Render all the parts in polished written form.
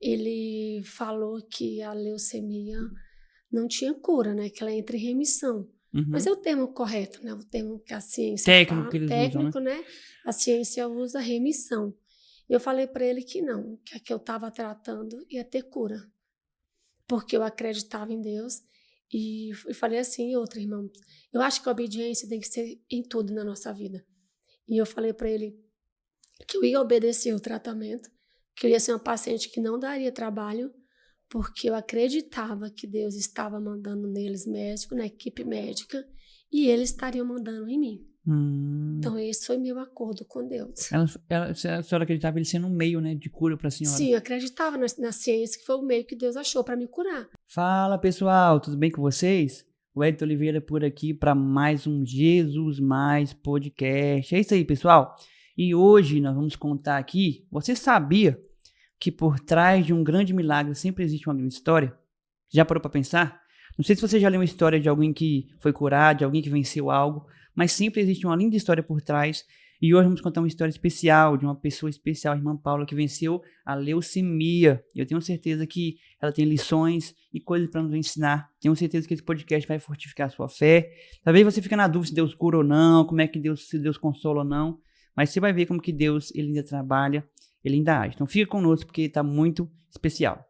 ele falou que a leucemia não tinha cura, né? Que ela entra em remissão. Mas é o termo correto, né? O termo que a ciência técnico fala, que eles técnico, usam, né? A ciência usa remissão. Eu falei para ele que não, que a que eu estava tratando ia ter cura. Porque eu acreditava em Deus e falei assim, outra irmã, eu acho que a obediência tem que ser em tudo na nossa vida. E eu falei para ele que eu ia obedecer o tratamento, que eu ia ser uma paciente que não daria trabalho, porque eu acreditava que Deus estava mandando neles médico, na equipe médica, e eles estariam mandando em mim. Então esse foi meu acordo com Deus. A senhora acreditava ele sendo um meio, né, de cura para a senhora? Sim, eu acreditava na ciência, que foi o meio que Deus achou para me curar. Fala pessoal, tudo bem com vocês? O Edson Oliveira por aqui para mais um Jesus Mais Podcast. É isso aí, pessoal. E hoje nós vamos contar aqui. Você sabia que por trás de um grande milagre sempre existe uma grande história? Já parou para pensar? Não sei se você já leu uma história de alguém que foi curado, de alguém que venceu algo, mas sempre existe uma linda história por trás. E hoje vamos contar uma história especial de uma pessoa especial, a irmã Paula, que venceu a leucemia. Eu tenho certeza que ela tem lições e coisas para nos ensinar. Tenho certeza que esse podcast vai fortificar a sua fé. Talvez você fique na dúvida se Deus cura ou não, como é que se Deus consola ou não. Mas você vai ver como que Deus ele ainda trabalha, ele ainda age. Então fica conosco porque está muito especial.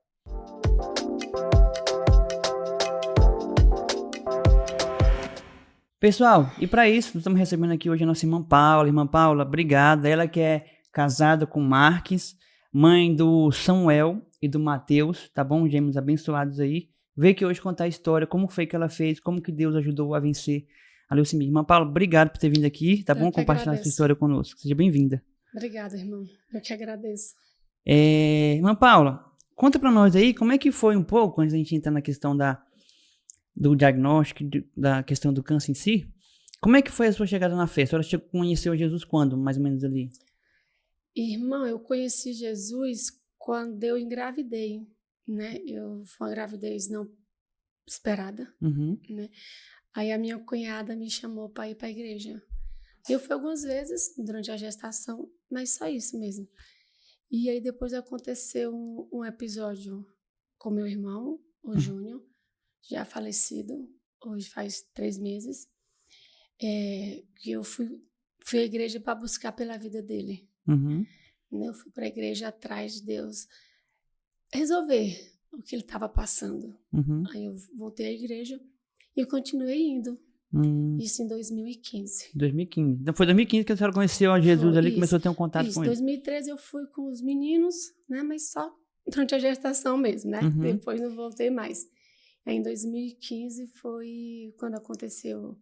Pessoal, e para isso, nós estamos recebendo aqui hoje a nossa irmã Paula. Irmã Paula, obrigada. Ela que é casada com Marques, mãe do Samuel e do Mateus, tá bom? Gêmeos abençoados aí. Veio aqui hoje contar a história, como foi que ela fez, como que Deus ajudou a vencer a leucemia. Irmã Paula, obrigado por ter vindo aqui, tá bom? Compartilhar essa história conosco. Seja bem-vinda. Obrigada, irmão. Eu que agradeço. Irmã Paula, conta para nós aí como é que foi um pouco, antes da gente entrar na questão do diagnóstico, da questão do câncer em si. Como é que foi a sua chegada na fé? A senhora conheceu Jesus quando, mais ou menos ali? Irmão, eu conheci Jesus quando eu engravidei, né? Foi uma gravidez não esperada, né? Aí a minha cunhada me chamou para ir para a igreja. Eu fui algumas vezes durante a gestação, mas só isso mesmo. E aí depois aconteceu um episódio com meu irmão, o Júnior, já falecido, hoje faz 3 meses, que eu fui à igreja para buscar pela vida dele. Eu fui para a igreja atrás de Deus resolver o que ele estava passando. Aí eu voltei à igreja e eu continuei indo. Isso em 2015. 2015. Então foi 2015 que a senhora conheceu a Jesus ali, começou a ter um contato com ele. Em 2013 eu fui com os meninos, né? Mas só durante a gestação mesmo, né? Depois não voltei mais. Aí em 2015 foi quando aconteceu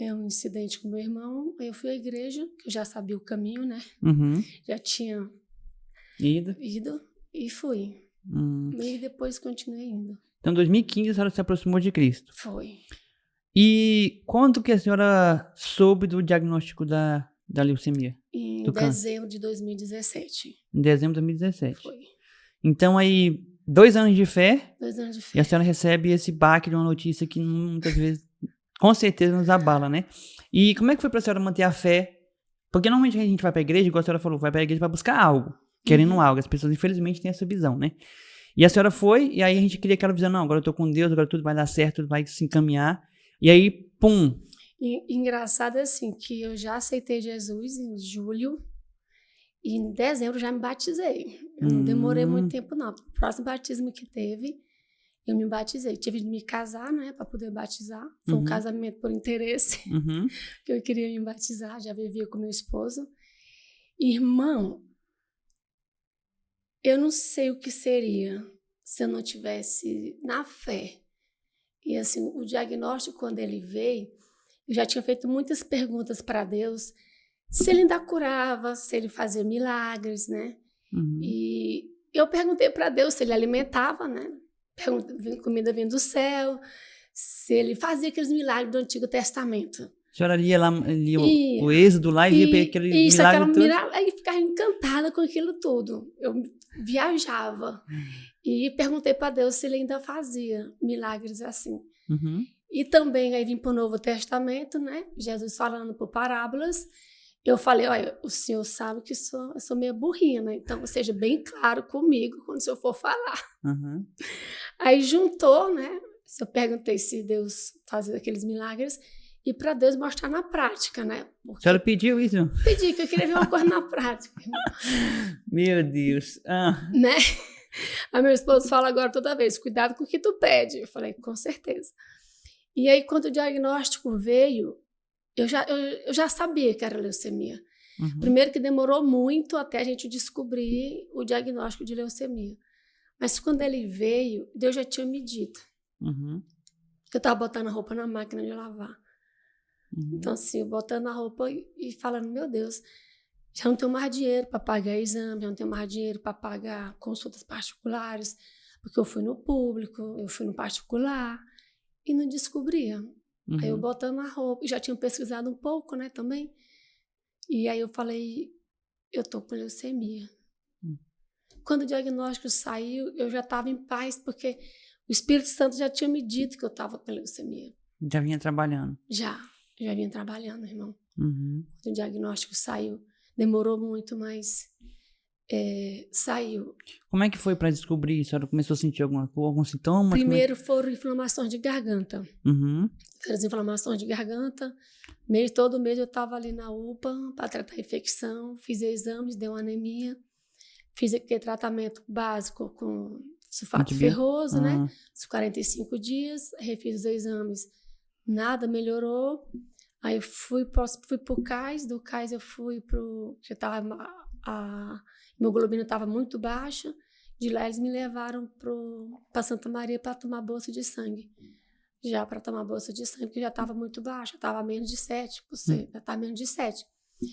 um incidente com meu irmão. Aí eu fui à igreja, que eu já sabia o caminho, né? Já tinha ido e fui. E depois continuei indo. Então em 2015 a senhora se aproximou de Cristo. Foi. E quando que a senhora soube do diagnóstico da leucemia? Em dezembro de 2017. Em dezembro de 2017. Foi. Então aí, 2 anos de fé. 2 anos de fé. E a senhora recebe esse baque de uma notícia que muitas vezes, com certeza, nos abala, né? E como é que foi pra senhora manter a fé? Porque normalmente a gente vai pra igreja, igual a senhora falou, vai pra igreja pra buscar algo, querendo algo. As pessoas, infelizmente, têm essa visão, né? E a senhora foi, e aí a gente queria aquela visão, não, agora eu tô com Deus, agora tudo vai dar certo, tudo vai se encaminhar. E aí, pum. Engraçado assim, que eu já aceitei Jesus em julho e em dezembro já me batizei. Eu não demorei muito tempo, não. O próximo batismo que teve, eu me batizei. Tive de me casar, né, para poder batizar. Foi um casamento por interesse, que eu queria me batizar, já vivia com meu esposo. Irmão, eu não sei o que seria se eu não tivesse na fé. E assim, o diagnóstico, quando ele veio, eu já tinha feito muitas perguntas para Deus, se ele ainda curava, se ele fazia milagres, né? E eu perguntei para Deus se ele alimentava, né? Comida vindo do céu, se ele fazia aqueles milagres do Antigo Testamento. A senhora lia o Êxodo lá e via aquele milagre todo? Aí ficava encantada com aquilo tudo. Eu viajava. E perguntei para Deus se ele ainda fazia milagres assim. E também aí vim para o Novo Testamento, né? Jesus falando por parábolas. Eu falei, olha, o senhor sabe que eu sou meio burrinha, né? Então, seja bem claro comigo quando o senhor for falar. Uhum. Aí juntou, né? Eu perguntei se Deus fazia aqueles milagres e para Deus mostrar na prática, né? A senhora pediu isso? Pedi, que eu queria ver uma coisa na prática. Meu Deus. Né? A meu esposo fala agora toda vez, cuidado com o que tu pede. Eu falei, com certeza. E aí, quando o diagnóstico veio, eu já sabia que era leucemia. Uhum. Primeiro que demorou muito até a gente descobrir o diagnóstico de leucemia. Mas quando ele veio, Deus já tinha me dito. Uhum. Eu estava botando a roupa na máquina de lavar. Uhum. Então, assim, eu botando a roupa e falando, meu Deus, já não tenho mais dinheiro para pagar exame, já não tenho mais dinheiro para pagar consultas particulares, porque eu fui no público, eu fui no particular e não descobria. Uhum. Aí eu botando a roupa, e já tinha pesquisado um pouco, né, também. E aí eu falei, eu tô com leucemia. Quando o diagnóstico saiu, eu já estava em paz, porque o Espírito Santo já tinha me dito que eu estava com leucemia. Já vinha trabalhando? Já vinha trabalhando, irmão. Uhum. Quando o diagnóstico saiu, demorou muito, mas saiu. Como é que foi para descobrir? A senhora começou a sentir algum sintoma? Primeiro foram inflamações de garganta. Uhum. As inflamações de garganta. Todo mês eu estava ali na UPA para tratar a infecção, fiz exames, deu anemia. Fiz aquele tratamento básico com sulfato ferroso, né? Os 45 dias, refiz os exames, nada melhorou. Aí fui pro CAIS, do CAIS eu fui porque a hemoglobina estava muito baixa. De lá eles me levaram para Santa Maria para tomar bolsa de sangue. Já para tomar bolsa de sangue, porque já estava muito baixa, estava menos de 7%, já estava menos de 7%.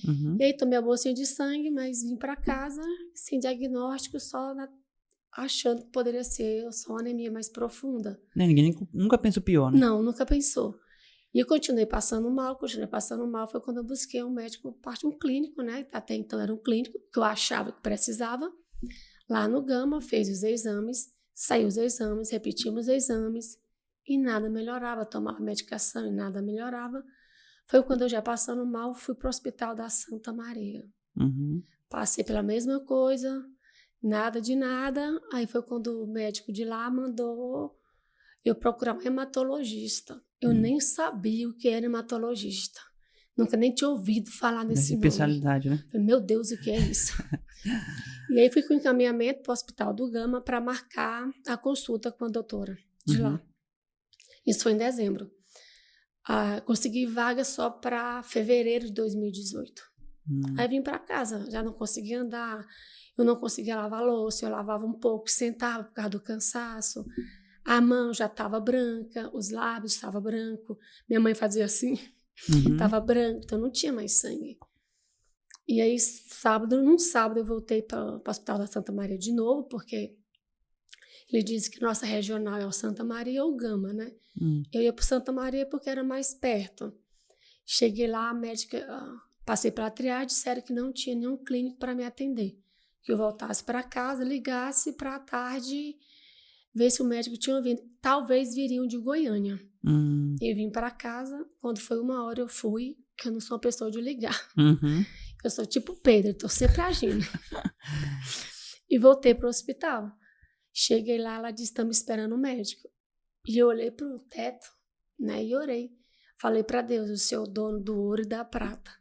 Uhum. E aí tomei a bolsinha de sangue, mas vim para casa sem diagnóstico, só achando que poderia ser só uma anemia mais profunda. Ninguém nunca pensou pior, né? Não, nunca pensou. E eu continuei passando mal. Foi quando eu busquei um médico, um clínico, né? Até então era um clínico, que eu achava que precisava. Lá no Gama, fez os exames, saiu os exames, repetimos os exames e nada melhorava. Tomava medicação e nada melhorava. Foi quando eu já passando mal, fui para o hospital da Santa Maria. Uhum. Passei pela mesma coisa, nada de nada. Aí foi quando o médico de lá mandou eu procurar um hematologista. Eu nem sabia o que era hematologista. Nunca nem tinha ouvido falar nesse nome. Especialidade, né? Falei, meu Deus, o que é isso? E aí fui com encaminhamento para o Hospital do Gama para marcar a consulta com a doutora de lá. Isso foi em dezembro. Consegui vaga só para fevereiro de 2018. Aí vim para casa, já não conseguia andar, eu não conseguia lavar louça, eu lavava um pouco, sentava por causa do cansaço. A mão já estava branca, os lábios estavam brancos. Minha mãe fazia assim, estava branco, então não tinha mais sangue. E aí, num sábado, eu voltei para o Hospital da Santa Maria de novo, porque ele disse que nossa regional é o Santa Maria ou o Gama, né? Eu ia para Santa Maria porque era mais perto. Cheguei lá, a médica, passei pela triagem, disseram que não tinha nenhum clínico para me atender. Que eu voltasse para casa, ligasse para a tarde, ver se o médico tinha vindo. Talvez viriam de Goiânia. Eu vim para casa, quando foi 1h eu fui, que eu não sou uma pessoa de ligar. Eu sou tipo Pedro, estou sempre agindo. E voltei para o hospital. Cheguei lá, ela disse, estamos esperando o médico. E eu olhei para o teto, né, e orei. Falei para Deus, o Senhor é o dono do ouro e da prata.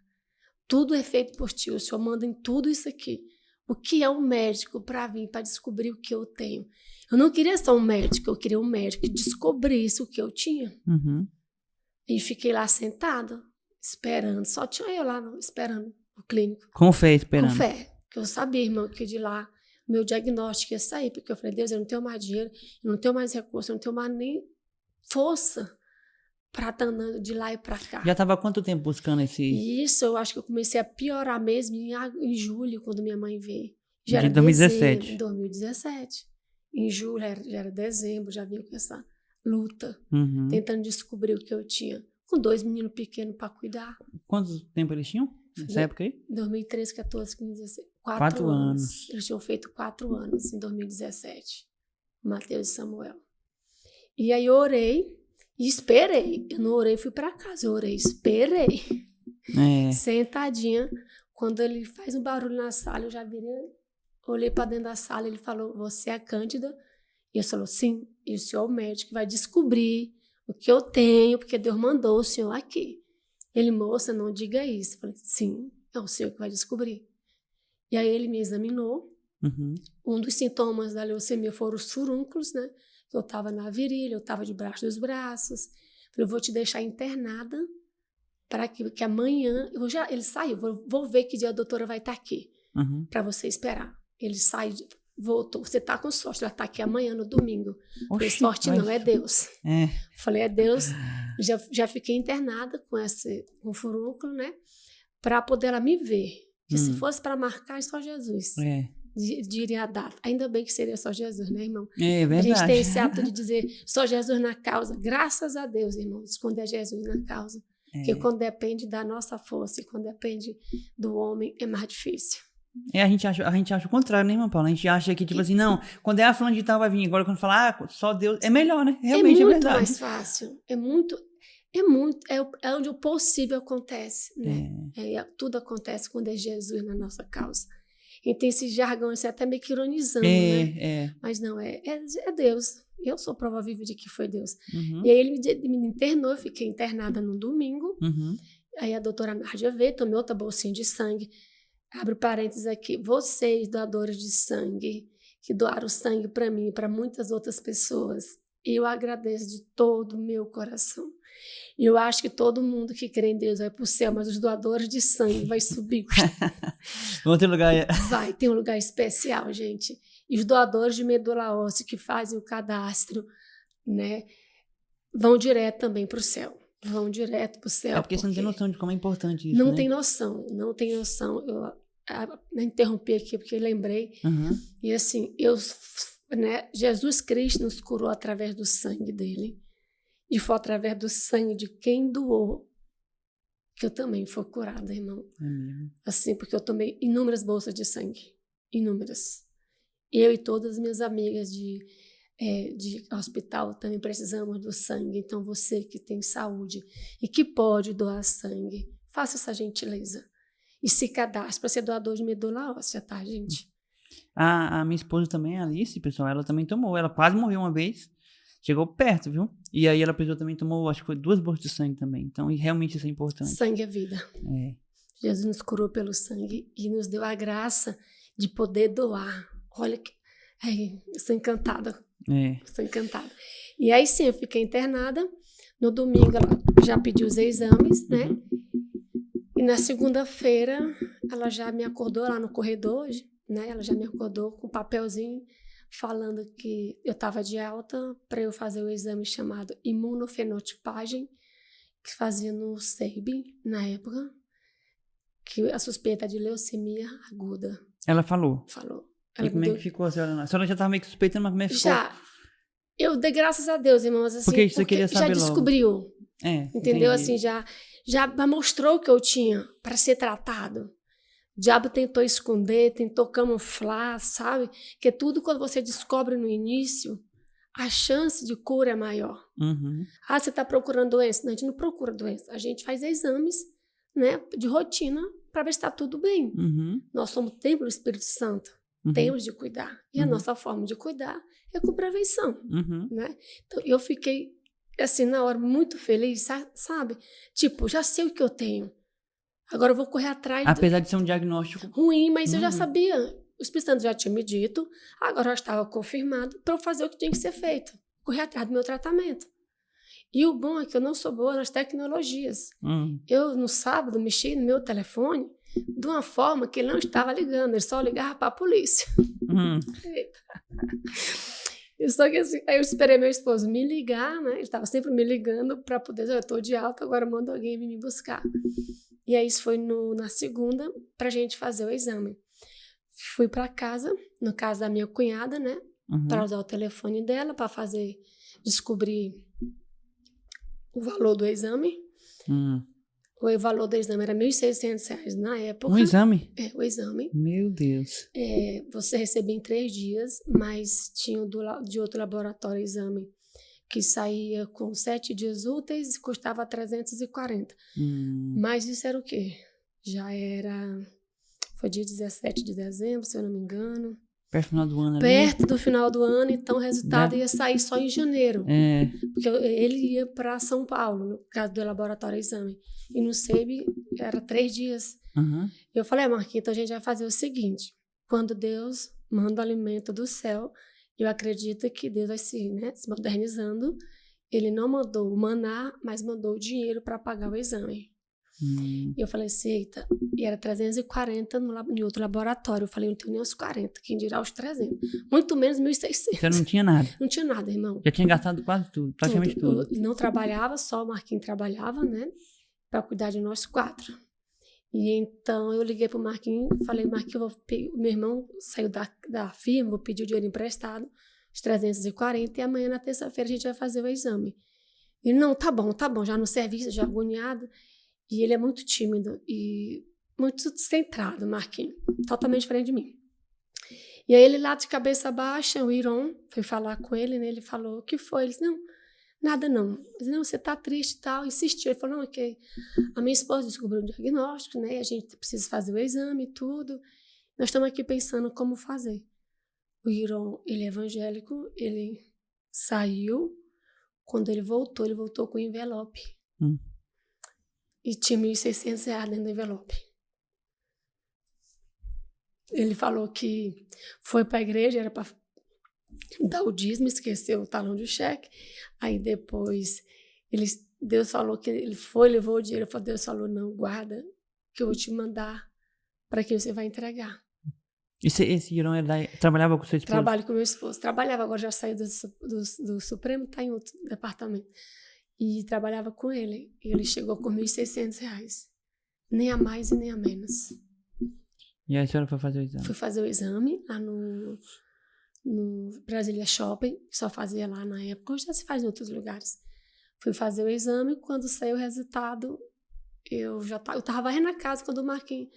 Tudo é feito por ti, o Senhor manda em tudo isso aqui. O que é um médico para vir, para descobrir o que eu tenho? Eu não queria só um médico, eu queria um médico que descobrisse o que eu tinha. E fiquei lá sentada, esperando. Só tinha eu lá esperando o clínico. Com fé, esperando. Com fé, que eu sabia, irmão, que de lá meu diagnóstico ia sair, porque eu falei, Deus, eu não tenho mais dinheiro, eu não tenho mais recurso, eu não tenho mais nem força para estar andando de lá e para cá. Já estava há quanto tempo buscando esse... Isso, eu acho que eu comecei a piorar mesmo em julho, quando minha mãe veio. Já era 2017. Dezembro, 2017. Em julho, já era dezembro, já vinha com essa luta, tentando descobrir o que eu tinha. Com 2 meninos pequenos para cuidar. Quanto tempo eles tinham nessa época aí? 2013, 14, 15, 16. 4 anos. Eles tinham feito 4 anos em 2017. Mateus e Samuel. E aí eu orei e esperei. Eu não orei e fui para casa. Eu orei e esperei. Sentadinha. Quando ele faz um barulho na sala, eu já olhei para dentro da sala, ele falou, você é a Cândida? E eu falou, sim, e o senhor é o médico, vai descobrir o que eu tenho, porque Deus mandou o senhor aqui. Ele, moça, não diga isso. Eu falei, sim, é o senhor que vai descobrir. E aí ele me examinou. Um dos sintomas da leucemia foram os furúnculos, né? Eu estava na virilha, eu estava debaixo dos braços. Eu falei, eu vou te deixar internada para que amanhã... ele saiu, vou ver que dia a doutora vai estar aqui para você esperar. Ele saiu, voltou. Você está com sorte, ela está aqui amanhã, no domingo. Falei, sorte não, é Deus. Falei, é Deus. Já fiquei internada com furúnculo, né? Para poder ela me ver. Que se fosse para marcar, é só Jesus. Diria a data. Ainda bem que seria só Jesus, né, irmão? É verdade. A gente tem esse hábito de dizer só Jesus na causa. Graças a Deus, irmão, esconder Jesus na causa. Porque quando depende da nossa força e quando depende do homem, é mais difícil. A gente acha o contrário, né, irmão Paulo? A gente acha que, tipo assim, não, quando é a fulana de tal vai vir. Agora, quando fala, só Deus, é melhor, né? Realmente é verdade. É muito mais fácil. É onde o possível acontece, né? Tudo acontece quando é Jesus na nossa causa. E tem esse jargão, assim, até meio que ironizando, né? Mas não, é Deus. Eu sou prova viva de que foi Deus. E aí ele me internou, eu fiquei internada no domingo. Aí a doutora Nárdia veio, tomei outra bolsinha de sangue. Abro parênteses aqui. Vocês, doadores de sangue, que doaram sangue para mim e para muitas outras pessoas, eu agradeço de todo o meu coração. E eu acho que todo mundo que crê em Deus vai para o céu, mas os doadores de sangue vai subir. Vão ter lugar... Vai, tem um lugar especial, gente. E os doadores de medula óssea que fazem o cadastro, né, vão direto também para o céu. Vão direto para o céu. Porque você não tem noção de como é importante isso, não né? tem noção. Eu interrompi aqui porque eu lembrei. E assim, Jesus Cristo nos curou através do sangue dele. E foi através do sangue de quem doou que eu também fui curada, irmão. Assim, porque eu tomei inúmeras bolsas de sangue. Inúmeras. Eu e todas as minhas amigas de hospital também precisamos do sangue. Então, você que tem saúde e que pode doar sangue, faça essa gentileza. E se cadastre para ser doador de medula óssea, tá, gente? A minha esposa também, a Alice, pessoal, ela também tomou. Ela quase morreu uma vez. Chegou perto, viu? E aí ela também tomou, acho que foi 2 bolsas de sangue também. Então, e realmente isso é importante. Sangue é vida. Jesus nos curou pelo sangue e nos deu a graça de poder doar. Olha que... eu sou encantada. Estou encantada. E aí sim, eu fiquei internada. No domingo ela já pediu os exames, né? E na segunda-feira ela já me acordou lá no corredor, né? Ela já me acordou com um papelzinho falando que eu estava de alta para eu fazer o exame chamado imunofenotipagem, que fazia no SEIB na época, que a suspeita é de leucemia aguda. Ela falou? Falou. E como é que ficou a senhora? A senhora já estava meio que suspeitando, mas como é que ficou? Já. Eu dei graças a Deus, irmãos, assim, porque você queria saber já descobriu. Logo. Entendeu? Entendi. Assim, já mostrou o que eu tinha para ser tratado. O diabo tentou esconder, tentou camuflar, sabe? Que tudo quando você descobre no início, a chance de cura é maior. Você está procurando doença? Não, a gente não procura doença. A gente faz exames, né, de rotina para ver se está tudo bem. Nós somos templo do Espírito Santo. Temos de cuidar. E a nossa forma de cuidar é com prevenção. Né? Então, eu fiquei, assim, na hora, muito feliz, sabe? Tipo, já sei o que eu tenho. Agora eu vou correr atrás. Apesar de ser um diagnóstico ruim, mas eu já sabia. O Espírito Santo já tinha me dito, agora já estava confirmado para eu fazer o que tinha que ser feito. Correr atrás do meu tratamento. E o bom é que eu não sou boa nas tecnologias. Eu, no sábado, mexi no meu telefone de uma forma que ele não estava ligando, ele só ligava para a polícia. Só que assim, aí eu esperei meu esposo me ligar, né? Ele estava sempre me ligando para poder dizer, eu estou de alta, agora manda alguém vir me buscar. E aí isso foi na segunda para a gente fazer o exame. Fui para casa, no caso da minha cunhada, né? Para usar o telefone dela, para descobrir o valor do exame. O valor do exame era R$ 1.600 na época. Um exame? O exame. Meu Deus. Você recebia em 3 dias, mas tinha de outro laboratório exame que saía com 7 dias úteis e custava 340. Mas isso era o quê? Já era... Foi dia 17 de dezembro, se eu não me engano. Perto do final do ano. Perto do final do ano, então o resultado ia sair só em janeiro. Porque ele ia para São Paulo, no caso do laboratório exame. E no SEB era 3 dias. Eu falei, Marquinhos, então a gente vai fazer o seguinte. Quando Deus manda o alimento do céu, eu acredito que Deus vai se modernizando. Ele não mandou o maná, mas mandou o dinheiro para pagar o exame. E eu falei assim, eita, e era 340 em outro laboratório. Eu falei, não tenho nem os 40, quem dirá os 300. Muito menos 1.600. Você não tinha nada? Não tinha nada, irmão. Já tinha gastado quase tudo, praticamente tudo. Eu não trabalhava, só o Marquinhos trabalhava, né? Para cuidar de nós 4. E então eu liguei pro Marquinhos, falei, Marquinhos, meu irmão saiu da firma, vou pedir o dinheiro emprestado, os 340, e amanhã na terça-feira a gente vai fazer o exame. Ele, não, tá bom, já no serviço, já agoniado. E ele é muito tímido e muito centrado, Marquinhos. Totalmente diferente de mim. E aí ele lá de cabeça baixa, o Iron, foi falar com ele, né? Ele falou, o que foi? Ele disse, não, nada não. Ele disse, não, você tá triste e tal. Insistiu. Ele falou, não, ok. A minha esposa descobriu o diagnóstico, né? A gente precisa fazer o exame e tudo. Nós estamos aqui pensando como fazer. O Iron, ele é evangélico, ele saiu. Quando ele voltou com o envelope. E tinha R$1.600 dentro do envelope. Ele falou que foi para a igreja, era para dar o dízimo, esqueceu o talão de cheque. Aí depois, Deus falou que ele foi, levou o dinheiro. Deus falou, não, guarda, que eu vou te mandar para quem você vai entregar. Esse Irão trabalhava com sua esposa? Trabalho com meu esposo. Trabalhava, agora já saiu do Supremo, está em outro departamento. E trabalhava com ele. E ele chegou com R$1.600. Nem a mais e nem a menos. E aí a senhora foi fazer o exame? Fui fazer o exame lá no Brasília Shopping. Só fazia lá na época. Hoje já se faz em outros lugares. Fui fazer o exame. Quando saiu o resultado, eu estava varrendo a casa quando o Marquinhos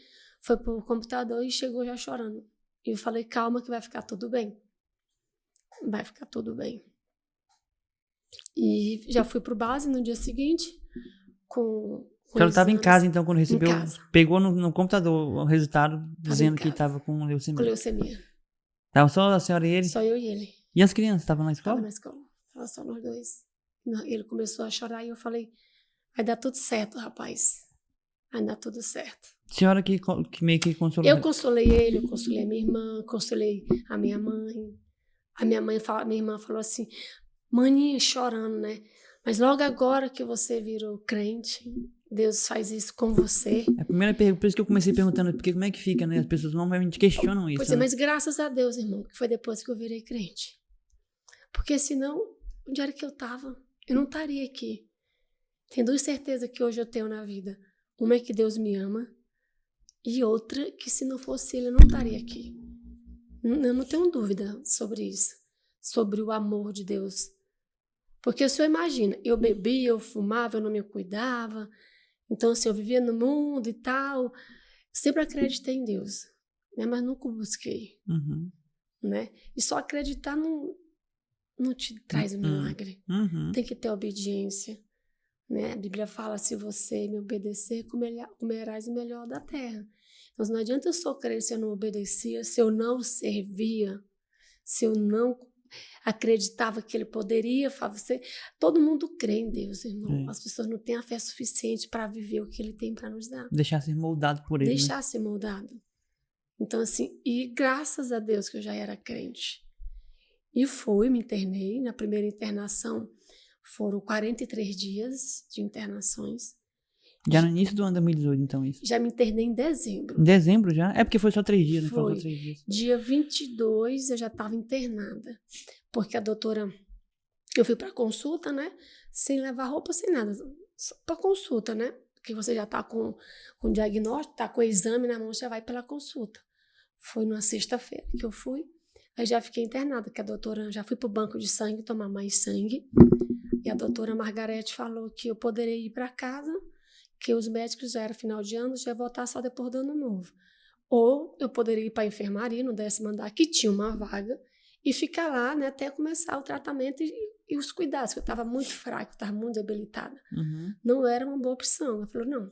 foi pro computador e chegou já chorando. E eu falei, calma que vai ficar tudo bem. Vai ficar tudo bem. E já fui pro base no dia seguinte com a senhora estava em casa, então, quando recebeu? Em casa. Pegou no computador o resultado dizendo que estava com leucemia. Com leucemia. Tava só a senhora e ele? Só eu e ele. E as crianças estavam na escola? Estavam na escola. Estavam só nós dois. Ele começou a chorar e eu falei, vai dar tudo certo, rapaz. Vai dar tudo certo. A senhora que meio que consolou? Eu consolei ele, eu consolei a minha irmã, consolei a minha mãe. Minha irmã falou assim, maninha, chorando, né? Mas logo agora que você virou crente, Deus faz isso com você. A primeira pergunta, por isso que eu comecei perguntando, porque como é que fica, né? As pessoas normalmente questionam isso. Pois é, mas graças a Deus, irmão, que foi depois que eu virei crente. Porque senão, onde era que eu estava? Eu não estaria aqui. Tem 2 certezas que hoje eu tenho na vida. Uma é que Deus me ama e outra que se não fosse Ele, eu não estaria aqui. Eu não tenho dúvida sobre isso, sobre o amor de Deus. Porque o senhor imagina, eu bebia, eu fumava, eu não me cuidava. Então, assim, eu vivia no mundo e tal. Sempre acreditei em Deus, né? Mas nunca busquei. Né? E só acreditar não te traz o milagre. Tem que ter obediência. Né? A Bíblia fala, se você me obedecer, comerás o melhor da terra. Então, não adianta eu só crer se eu não obedecia, se eu não servia, se eu não acreditava que Ele poderia fazer. Todo mundo crê em Deus, irmão. As pessoas não têm a fé suficiente para viver o que Ele tem para nos dar. Deixar ser moldado por Ele. Deixar ser moldado. Então, assim, e graças a Deus que eu já era crente. E me internei. Na primeira internação foram 43 dias de internações. Já no início do ano de 2018, então, isso? Já me internei em dezembro. Em dezembro já? É porque foi só 3 dias, né? Foi. Só 3 dias. Dia 22 eu já estava internada. Porque a doutora... Eu fui para consulta, né? Sem levar roupa, sem nada. Só para consulta, né? Porque você já está com diagnóstico, está com o exame na mão, já vai pela consulta. Foi numa sexta-feira que eu fui. Aí já fiquei internada, que a doutora... Já fui para o banco de sangue tomar mais sangue. E a doutora Margarete falou que eu poderia ir para casa, que os médicos já era final de ano, já ia voltar só depois do ano novo. Ou eu poderia ir para a enfermaria, no 10º andar, que tinha uma vaga, e ficar lá, né, até começar o tratamento E os cuidados, que eu estava muito fraca, eu estava muito debilitada. Não era uma boa opção. Ela falou, não,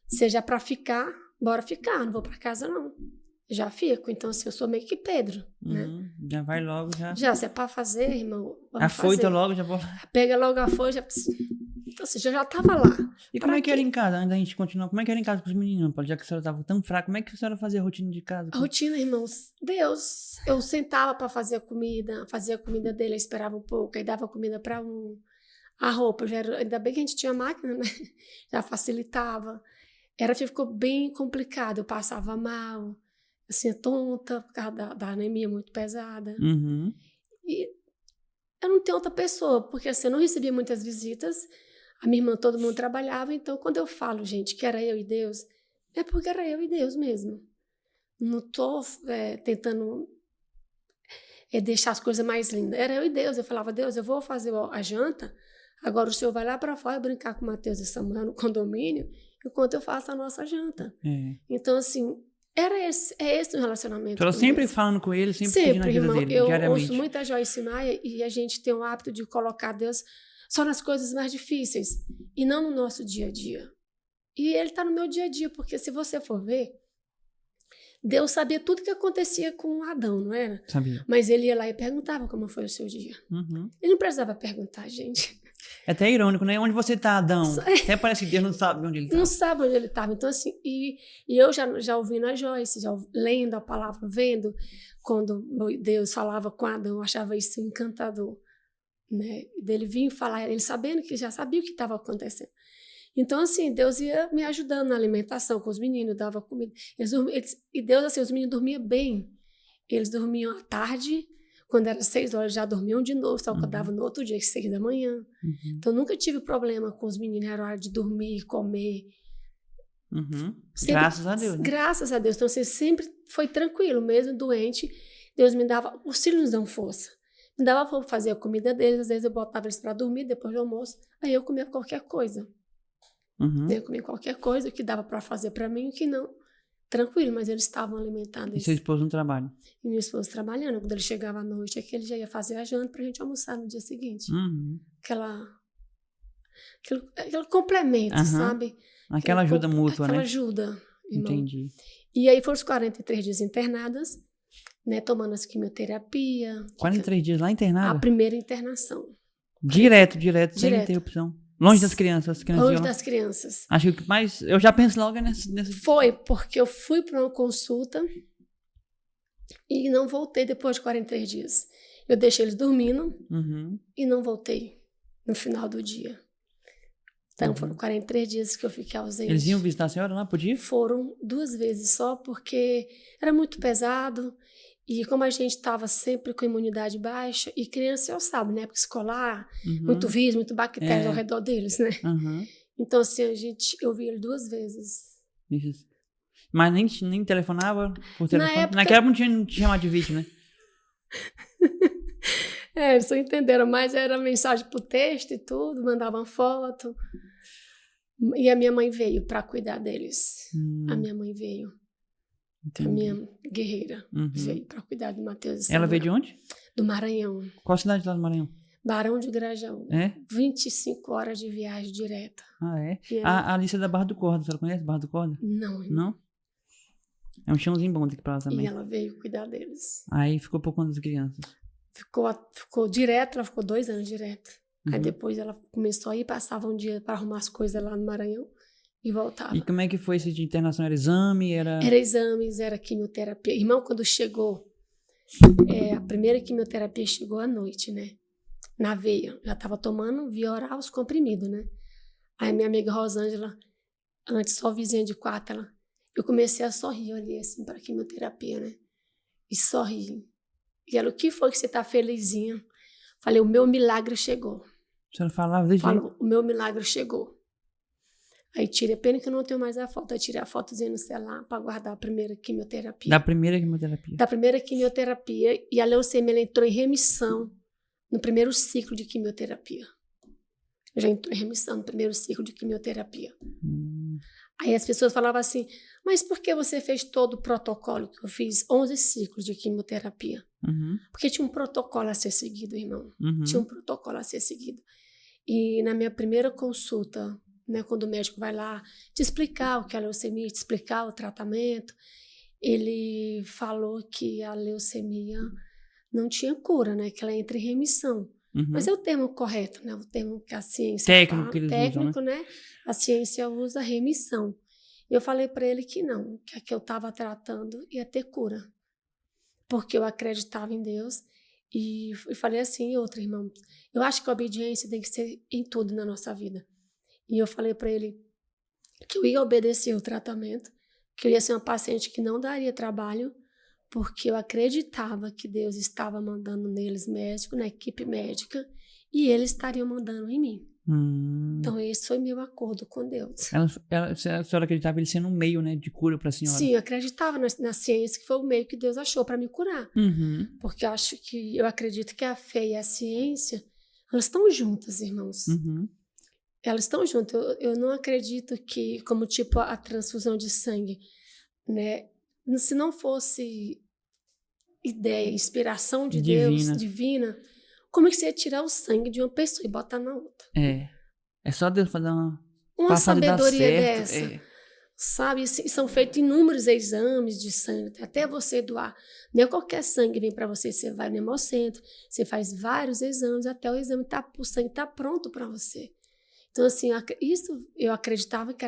seja para ficar, bora ficar, não vou para casa não. Já fico, então assim, eu sou meio que Pedro, né? Já vai logo, já. Já, se é para fazer, irmão, a foita logo, já vou... Pega logo a foita, já... Então assim, já estava lá. E como é que era em casa, antes da gente continuar, como é que era em casa com os meninos, já que a senhora estava tão fraca, como é que a senhora fazia a rotina de casa? A rotina, irmãos, Deus, eu sentava para fazer a comida, fazia a comida dele, eu esperava um pouco, aí dava comida para um, a roupa, já era, ainda bem que a gente tinha máquina, né? Já facilitava. Ficou bem complicado, eu passava mal, assim, tonta, por causa da anemia muito pesada. E eu não tenho outra pessoa, porque assim, eu não recebia muitas visitas, a minha irmã, todo mundo trabalhava, então quando eu falo, gente, que era eu e Deus, é porque era eu e Deus mesmo. Não estou tentando deixar as coisas mais lindas. Era eu e Deus, eu falava, Deus, eu vou fazer a janta, agora o senhor vai lá para fora brincar com o Matheus e Samuel no condomínio, enquanto eu faço a nossa janta. Então, assim, é esse o relacionamento. Ela sempre falando com ele, sempre pedindo a ajuda irmão, dele, eu diariamente. ouço muito a Joyce Maia e a gente tem o hábito de colocar Deus só nas coisas mais difíceis e não no nosso dia a dia. E ele está no meu dia a dia, porque se você for ver, Deus sabia tudo que acontecia com Adão, não era? Sabia. Mas ele ia lá e perguntava como foi o seu dia. Ele não precisava perguntar, gente. É até irônico, né? Onde você tá, Adão? Até parece que Deus não sabe onde ele tá. Não sabe onde ele estava. Então, assim, e eu já ouvindo a Joyce, já lendo a palavra, vendo, quando Deus falava com Adão, eu achava isso encantador, né? Dele vir falar, ele sabendo que já sabia o que estava acontecendo. Então, assim, Deus ia me ajudando na alimentação com os meninos, dava comida. E Deus, assim, os meninos dormiam bem. Eles dormiam à tarde, quando era 6 horas já dormiam de novo, só acordava no outro dia, às 6 da manhã. Então, nunca tive problema com os meninos, era hora de dormir, comer. Sempre, graças a Deus, né? Graças a Deus. Então, assim, sempre foi tranquilo, mesmo doente. Deus me dava, os filhos nos dão força. Me dava para fazer a comida deles, às vezes eu botava eles para dormir, depois do almoço, aí eu comia qualquer coisa. Eu comia qualquer coisa, o que dava para fazer para mim, o que não. Tranquilo, mas eles estavam alimentando. E seu esposo no trabalho? E meu esposo trabalhando. Quando ele chegava à noite, é que ele já ia fazer a janta pra gente almoçar no dia seguinte. Aquele complemento, sabe? Aquela ajuda mútua, aquela né? Ajuda, irmão. Entendi. E aí foram os 43 dias internadas, né? Tomando as quimioterapia. 43 dias lá internada? A primeira internação. Direto, sem interrupção. Longe das crianças. Longe das crianças. Acho que mais... Eu já penso logo nessa... Foi, porque eu fui para uma consulta e não voltei depois de 43 dias. Eu deixei eles dormindo e não voltei no final do dia. Então, foram 43 dias que eu fiquei ausente. Eles iam visitar a senhora lá, podia? Foram 2 vezes só, porque era muito pesado. E como a gente estava sempre com imunidade baixa, e criança, eu sabe, né? Época escolar, muito vírus, muito bactérias ao redor deles, né? Então, assim, eu vi ele 2 vezes. Isso. Mas nem telefonava por telefone? Naquela época não tinha chamado de vídeo, né? Eles só entenderam, mas era mensagem por texto e tudo, mandavam foto. E a minha mãe veio para cuidar deles. A minha mãe veio. Entendi. A minha guerreira veio para cuidar do Matheus. Ela veio de onde? Do Maranhão. Qual cidade lá do Maranhão? Barão de Grajaú. 25 horas de viagem direta. Ah, é? A Alice é da Barra do Corda. Você conhece Barra do Corda? Não. Não? É um chãozinho bom daqui pra lá também. E ela veio cuidar deles. Aí ficou por conta das crianças? Ficou direto, ela ficou 2 anos direto. Aí depois ela começou a ir, passava um dia para arrumar as coisas lá no Maranhão e voltava. E como é que foi esse de internação? Era exame? Era exames, era quimioterapia. Irmão, quando chegou, a primeira quimioterapia chegou à noite, né? Na veia. Já estava tomando via oral os comprimidos, né? Aí minha amiga Rosângela, antes só vizinha de quarto, eu comecei a sorrir, olhei assim para a quimioterapia, né? E sorri. E ela, o que foi que você tá felizinha? Falei, o meu milagre chegou. Você não falava desse jeito? O meu milagre chegou. Aí tirei, pena que eu não tenho mais a foto. Aí tirei a fotozinha no celular para guardar a primeira quimioterapia. Da primeira quimioterapia? Da primeira quimioterapia. E a leucemia, ela entrou em remissão no primeiro ciclo de quimioterapia. Já entrou em remissão no primeiro ciclo de quimioterapia. Aí as pessoas falavam assim, mas por que você fez todo o protocolo que eu fiz? 11 ciclos de quimioterapia. Porque tinha um protocolo a ser seguido, irmão. Tinha um protocolo a ser seguido. E na minha primeira consulta, né, quando o médico vai lá te explicar o que é a leucemia, te explicar o tratamento, ele falou que a leucemia não tinha cura, né, que ela entra em remissão. Mas é o termo correto, né? O termo que a ciência técnico fala, que eles técnico, usam, né? A ciência usa remissão. Eu falei para ele que não, que a que eu estava tratando ia ter cura, porque eu acreditava em Deus e falei assim, outra irmã, eu acho que a obediência tem que ser em tudo na nossa vida. E eu falei para ele que eu ia obedecer o tratamento, que eu ia ser uma paciente que não daria trabalho, porque eu acreditava que Deus estava mandando neles médicos, na equipe médica, e eles estariam mandando em mim. Então esse foi meu acordo com Deus. A senhora acreditava ele sendo um meio, né, de cura para a senhora? Sim, eu acreditava na ciência, que foi o meio que Deus achou para me curar. Porque eu acredito que a fé e a ciência, elas estão juntas, irmãos. Elas estão juntas. Eu não acredito que, como tipo a transfusão de sangue, né? Se não fosse ideia, inspiração de Deus, divina, como é que você ia tirar o sangue de uma pessoa e botar na outra? É só Deus fazer uma sabedoria dessa. Sabe, são feitos inúmeros exames de sangue, até você doar. Nem qualquer sangue vem para você, você vai no hemocentro, você faz vários exames, até o exame o sangue está pronto para você. Então, assim, isso eu acreditava que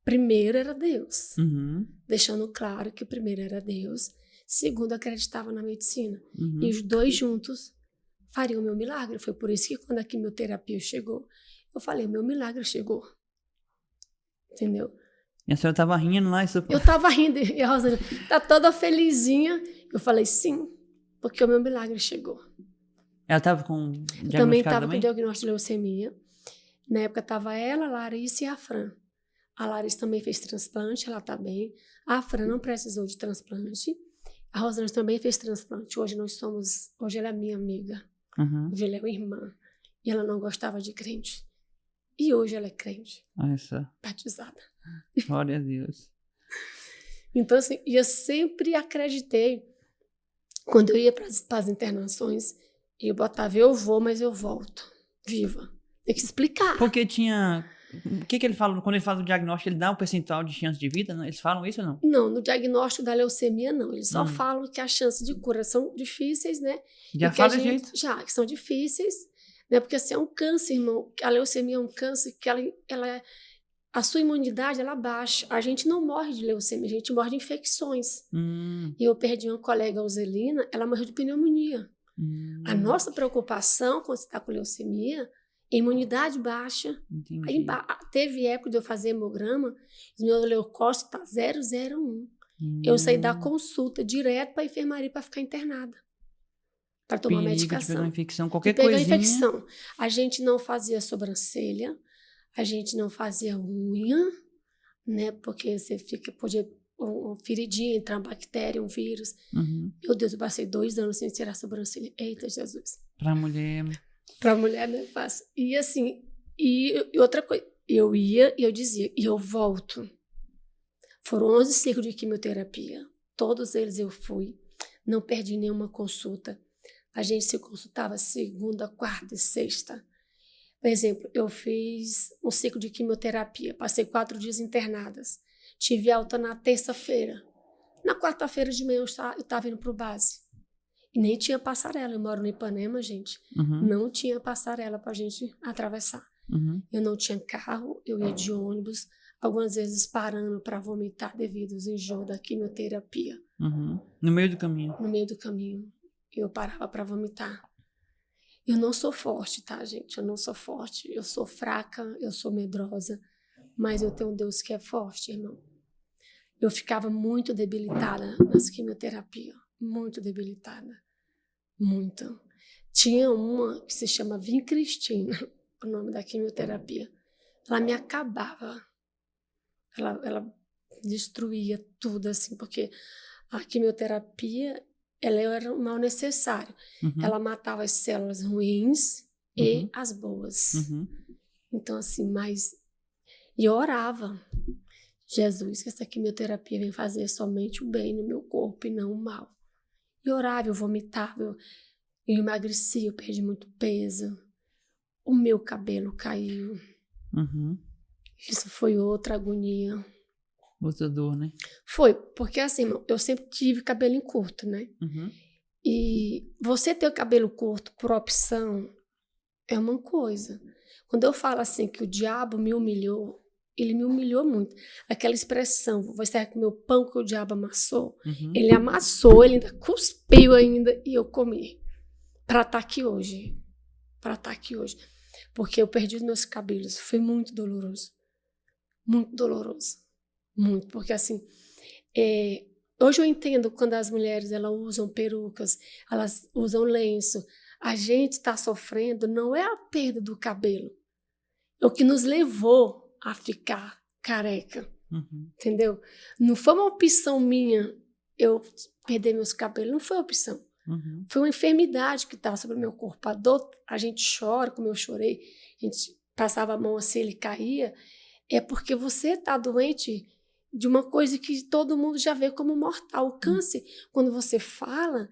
primeiro era Deus. Deixando claro que o primeiro era Deus. Segundo, acreditava na medicina. E os dois juntos fariam o meu milagre. Foi por isso que quando a quimioterapia chegou, eu falei, meu milagre chegou. Entendeu? E a senhora estava rindo lá? Eu estava rindo. E a Rosângela tá toda felizinha. Eu falei, sim, porque o meu milagre chegou. Ela estava com diagnóstico também? Estava com diagnóstico de leucemia. Na época estava ela, a Larissa e a Fran. A Larissa também fez transplante, ela está bem. A Fran não precisou de transplante. A Rosângela também fez transplante. Hoje ela é minha amiga. Hoje ela é minha irmã. E ela não gostava de crente. E hoje ela é crente. Olha só. Batizada. Glória a Deus. Então, assim, eu sempre acreditei, quando eu ia para as internações, eu botava, eu vou, mas eu volto. Viva. Tem que explicar. Porque tinha... O que ele fala? Quando ele faz o diagnóstico, ele dá um percentual de chance de vida? Não? Eles falam isso ou não? Não, no diagnóstico da leucemia, não. Eles só falam que as chances de cura são difíceis, né? Já fala de jeito? Já, que são difíceis, né? Porque assim, é um câncer, irmão. A leucemia é um câncer que a sua imunidade, ela baixa. A gente não morre de leucemia, a gente morre de infecções. E eu perdi uma colega, a Uzelina, ela morreu de pneumonia. A nossa preocupação quando você está com leucemia, imunidade baixa. Aí, teve época de eu fazer hemograma, os meus leucócitos tá 001. Eu saí da consulta direto para a enfermaria para ficar internada. Para tomar medicação. De pegar uma infecção, qualquer coisinha. Infecção. A gente não fazia sobrancelha, a gente não fazia unha, né? Porque você podia uma feridinha, entrar uma bactéria, um vírus. Meu Deus, eu passei 2 anos sem tirar a sobrancelha. Eita, Jesus. Para mulher... Para mulher não é fácil. E assim, e outra coisa, eu ia e eu dizia, e eu volto. Foram 11 ciclos de quimioterapia. Todos eles eu fui. Não perdi nenhuma consulta. A gente se consultava segunda, quarta e sexta. Por exemplo, eu fiz um ciclo de quimioterapia. Passei 4 dias internadas. Tive alta na terça-feira. Na quarta-feira de manhã eu estava indo para o base. E nem tinha passarela. Eu moro no Ipanema, gente. Não tinha passarela para a gente atravessar. Eu não tinha carro, eu ia de ônibus, algumas vezes parando para vomitar devido aos enjoos da quimioterapia. No meio do caminho? No meio do caminho. Eu parava para vomitar. Eu não sou forte, tá, gente? Eu não sou forte. Eu sou fraca, eu sou medrosa. Mas eu tenho um Deus que é forte, irmão. Eu ficava muito debilitada nas quimioterapias. Muito debilitada. Muito. Tinha uma que se chama Vincristina, o nome da quimioterapia. Ela me acabava. Ela destruía tudo, assim, porque a quimioterapia, ela era um mal necessário. Ela matava as células ruins e as boas. Então, assim, e eu orava. Jesus, que essa quimioterapia vem fazer somente o bem no meu corpo e não o mal. E orava, eu vomitava, eu emagreci, eu perdi muito peso. O meu cabelo caiu. Isso foi outra agonia. Outra dor, né? Foi, porque assim, eu sempre tive cabelo curto, né? E você ter o cabelo curto por opção é uma coisa. Quando eu falo assim que o diabo me humilhou, ele me humilhou muito. Aquela expressão, você vai comer o pão que o diabo amassou? Ele amassou, ele ainda cuspiu ainda e eu comi. Para estar aqui hoje. Para estar aqui hoje. Porque eu perdi os meus cabelos. Foi muito doloroso. Muito doloroso. Muito. Porque assim, hoje eu entendo quando as mulheres elas usam perucas, elas usam lenço. A gente está sofrendo não é a perda do cabelo. É o que nos levou a ficar careca. Entendeu? Não foi uma opção minha eu perder meus cabelos. Não foi opção. Foi uma enfermidade que estava sobre o meu corpo. A dor, a gente chora, como eu chorei. A gente passava a mão assim, ele caía. É porque você está doente de uma coisa que todo mundo já vê como mortal. O câncer, quando você fala,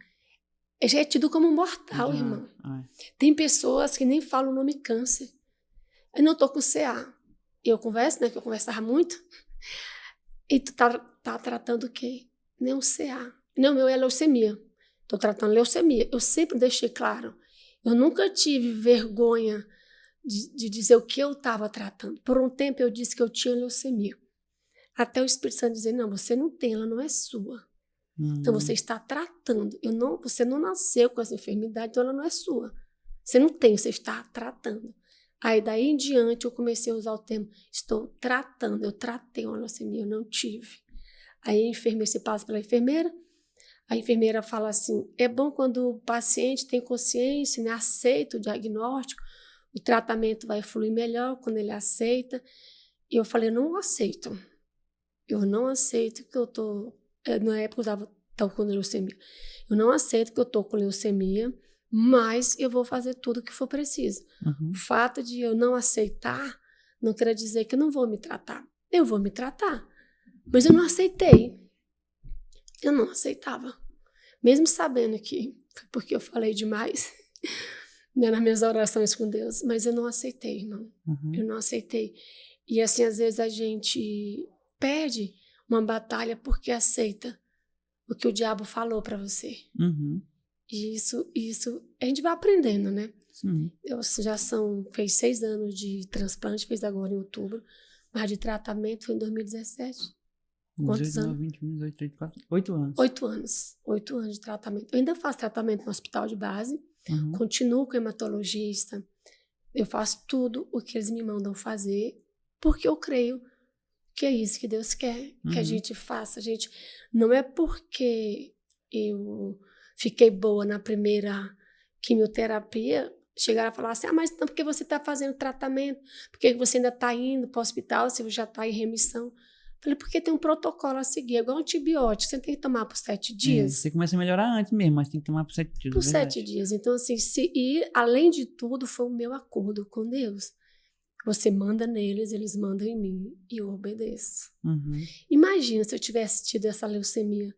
já é tido como mortal, irmão. Tem pessoas que nem falam o nome câncer. Eu não estou com CA. Eu converso, né? Que eu conversava muito. E tu tá tratando o quê? Nem um CA. Não, meu é leucemia. Estou tratando leucemia. Eu sempre deixei claro. Eu nunca tive vergonha de dizer o que eu estava tratando. Por um tempo eu disse que eu tinha leucemia. Até o Espírito Santo dizer, não, você não tem, ela não é sua. Então você está tratando. Você não nasceu com essa enfermidade, então ela não é sua. Você não tem, você está tratando. Aí daí em diante eu comecei a usar o termo, estou tratando. Eu tratei uma leucemia, eu não tive. Aí a enfermeira, você passa pela enfermeira, a enfermeira fala assim, é bom quando o paciente tem consciência, né, aceita o diagnóstico, o tratamento vai fluir melhor quando ele aceita. E eu falei, não aceito. Eu não aceito que eu tô... Na época eu estava com leucemia. Eu não aceito que eu tô com leucemia, mas eu vou fazer tudo o que for preciso. O fato de eu não aceitar não quer dizer que eu não vou me tratar. Eu vou me tratar. Mas eu não aceitei. Eu não aceitava. Mesmo sabendo que foi porque eu falei demais, né, nas minhas orações com Deus, mas eu não aceitei, irmão. Eu não aceitei. E assim, às vezes a gente perde uma batalha porque aceita o que o diabo falou para você. E isso a gente vai aprendendo, né? Eu já fez 6 anos de transplante, fez agora em outubro, mas de tratamento foi em 2017. Quantos anos? 20, 18, 34, 8 anos. 8 anos. 8 anos de tratamento. Eu ainda faço tratamento no hospital de base, continuo com hematologista, eu faço tudo o que eles me mandam fazer, porque eu creio que é isso que Deus quer que a gente faça. Não é porque eu fiquei boa na primeira quimioterapia, chegaram a falar assim, mas não porque você está fazendo tratamento, porque você ainda está indo para o hospital, você já está em remissão. Falei, porque tem um protocolo a seguir, é igual antibiótico, você tem que tomar por 7 dias. Você começa a melhorar antes mesmo, mas tem que tomar por 7 dias. Por 7 dias. Então, assim, e além de tudo, foi o meu acordo com Deus. Você manda neles, eles mandam em mim, e eu obedeço. Imagina se eu tivesse tido essa leucemia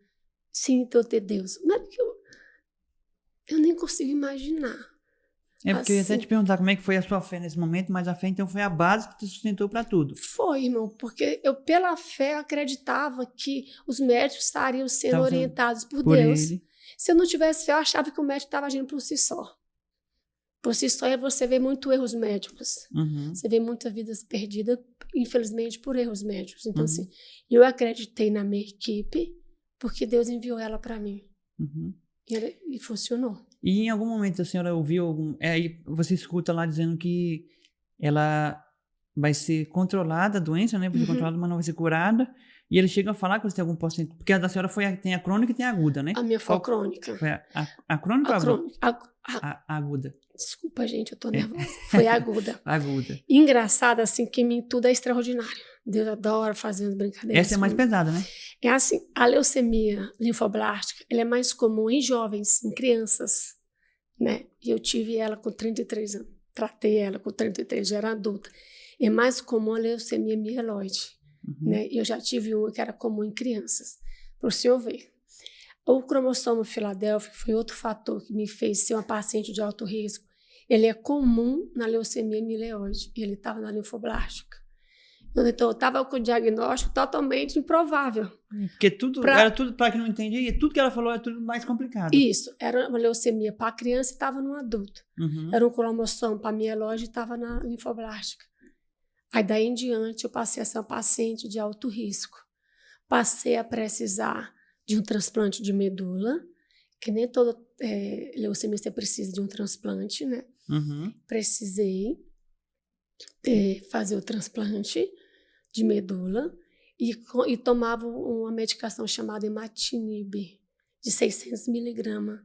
sem eu ter Deus. Mas eu nem consigo imaginar. É porque eu ia até te perguntar como é que foi a sua fé nesse momento, mas a fé então foi a base que te sustentou para tudo. Foi, irmão, porque eu pela fé acreditava que os médicos estariam sendo orientados por Deus. Ele. Se eu não tivesse fé, eu achava que o médico estava agindo por si só. Por si só, você vê muito erros médicos. Você vê muitas vidas perdidas, infelizmente, por erros médicos. Então, assim, eu acreditei na minha equipe porque Deus enviou ela para mim. E funcionou. E em algum momento a senhora ouviu aí você escuta lá dizendo que ela vai ser controlada, a doença, né? Vai ser controlada, mas não vai ser curada. E eles chegam a falar que você tem algum porcentagem. Porque a da senhora tem a crônica e tem a aguda, né? A minha foi a crônica. Foi a crônica ou a aguda? Desculpa, gente, eu tô nervosa. Foi a aguda. Aguda. Engraçado, assim, que em mim tudo é extraordinário. Deus adora fazer as brincadeiras. Essa é mais pesada, né? É assim, a leucemia linfoblástica, ela é mais comum em jovens, em crianças, né? E eu tive ela com 33 anos. Tratei ela com 33, já era adulta. É mais comum a leucemia mieloide. né? Eu já tive uma que era comum em crianças, para o senhor ver. O cromossomo Filadélfia foi outro fator que me fez ser uma paciente de alto risco. Ele é comum na leucemia mieloide, e ele estava na linfoblástica. Então, eu estava com o diagnóstico totalmente improvável. Porque era tudo, para quem não entendia, tudo que ela falou é tudo mais complicado. Isso, era uma leucemia para a criança e estava no adulto. Era um cromossomo para a mieloide e estava na linfoblástica. Aí, daí em diante, eu passei a ser uma paciente de alto risco. Passei a precisar de um transplante de medula, que nem toda leucemia precisa de um transplante, né? Precisei fazer o transplante de medula e tomava uma medicação chamada imatinib, de 600 miligramas,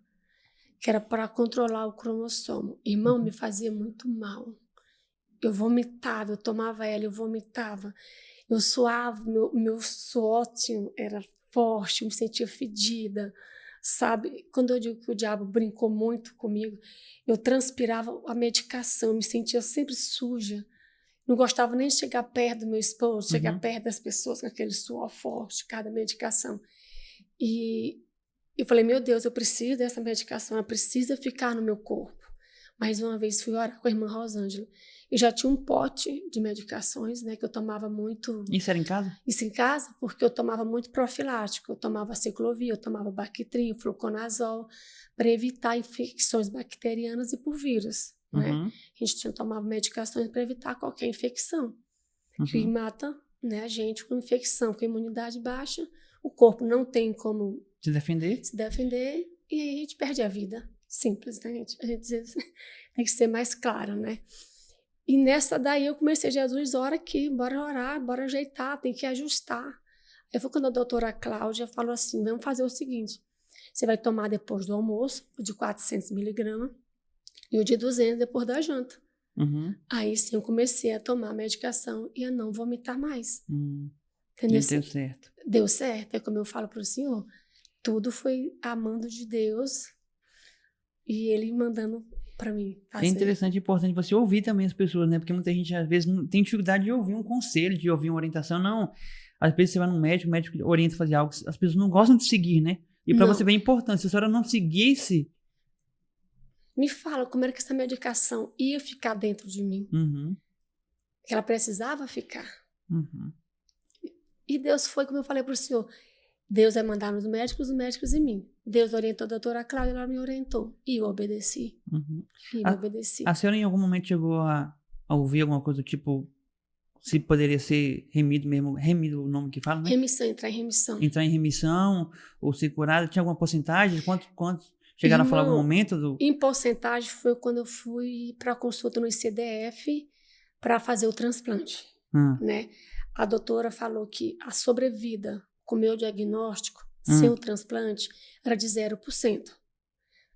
que era para controlar o cromossomo. Irmão, me fazia muito mal. Eu vomitava, eu tomava ela, eu vomitava. Eu suava, meu suor era forte, eu me sentia fedida, sabe? Quando eu digo que o diabo brincou muito comigo, eu transpirava a medicação, eu me sentia sempre suja. Não gostava nem de chegar perto do meu esposo, chegar perto das pessoas com aquele suor forte, cada medicação. E eu falei, meu Deus, eu preciso dessa medicação, ela precisa ficar no meu corpo. Mais uma vez fui orar com a irmã Rosângela. Eu já tinha um pote de medicações, né, que eu tomava muito... Isso era em casa? Isso em casa, porque eu tomava muito profilático. Eu tomava ciclovir, eu tomava Bactrim, fluconazol, para evitar infecções bacterianas e por vírus. Né? A gente tomava medicações para evitar qualquer infecção, que mata, né, a gente com infecção, com imunidade baixa. O corpo não tem como se defender e aí a gente perde a vida. Simples, né, gente? A gente tem que ser mais claro, né? E nessa daí eu comecei, Jesus, ora aqui, bora orar, bora ajeitar, tem que ajustar. Aí foi quando a doutora Cláudia falou assim, vamos fazer o seguinte, você vai tomar depois do almoço, o de 400 miligramas, e o de 200 depois da janta. Aí sim eu comecei a tomar a medicação e a não vomitar mais. Entendeu? Deu certo. Deu certo. É como eu falo para o senhor, tudo foi a mando de Deus e ele mandando para mim. É interessante e importante você ouvir também as pessoas, né? Porque muita gente às vezes tem dificuldade de ouvir um conselho, de ouvir uma orientação. Não, às vezes você vai no médico, o médico orienta a fazer algo, as pessoas não gostam de seguir, né? E para você ver a importância, se a senhora não seguisse... Me fala como era que essa medicação ia ficar dentro de mim. Que ela precisava ficar. E Deus foi, como eu falei para o senhor, Deus vai mandar nos médicos, os médicos em mim. Deus orientou a doutora Cláudia, ela me orientou. E eu obedeci. A senhora em algum momento chegou a ouvir alguma coisa do tipo, se poderia ser remido mesmo, remido o nome que fala, né? Remissão, entrar em remissão. Entrar em remissão, ou ser curada, tinha alguma porcentagem? Quanto chegaram a falar algum momento? Em porcentagem foi quando eu fui para a consulta no ICDF para fazer o transplante, né? A doutora falou que a sobrevida com o meu diagnóstico, sem o transplante, era de 0%.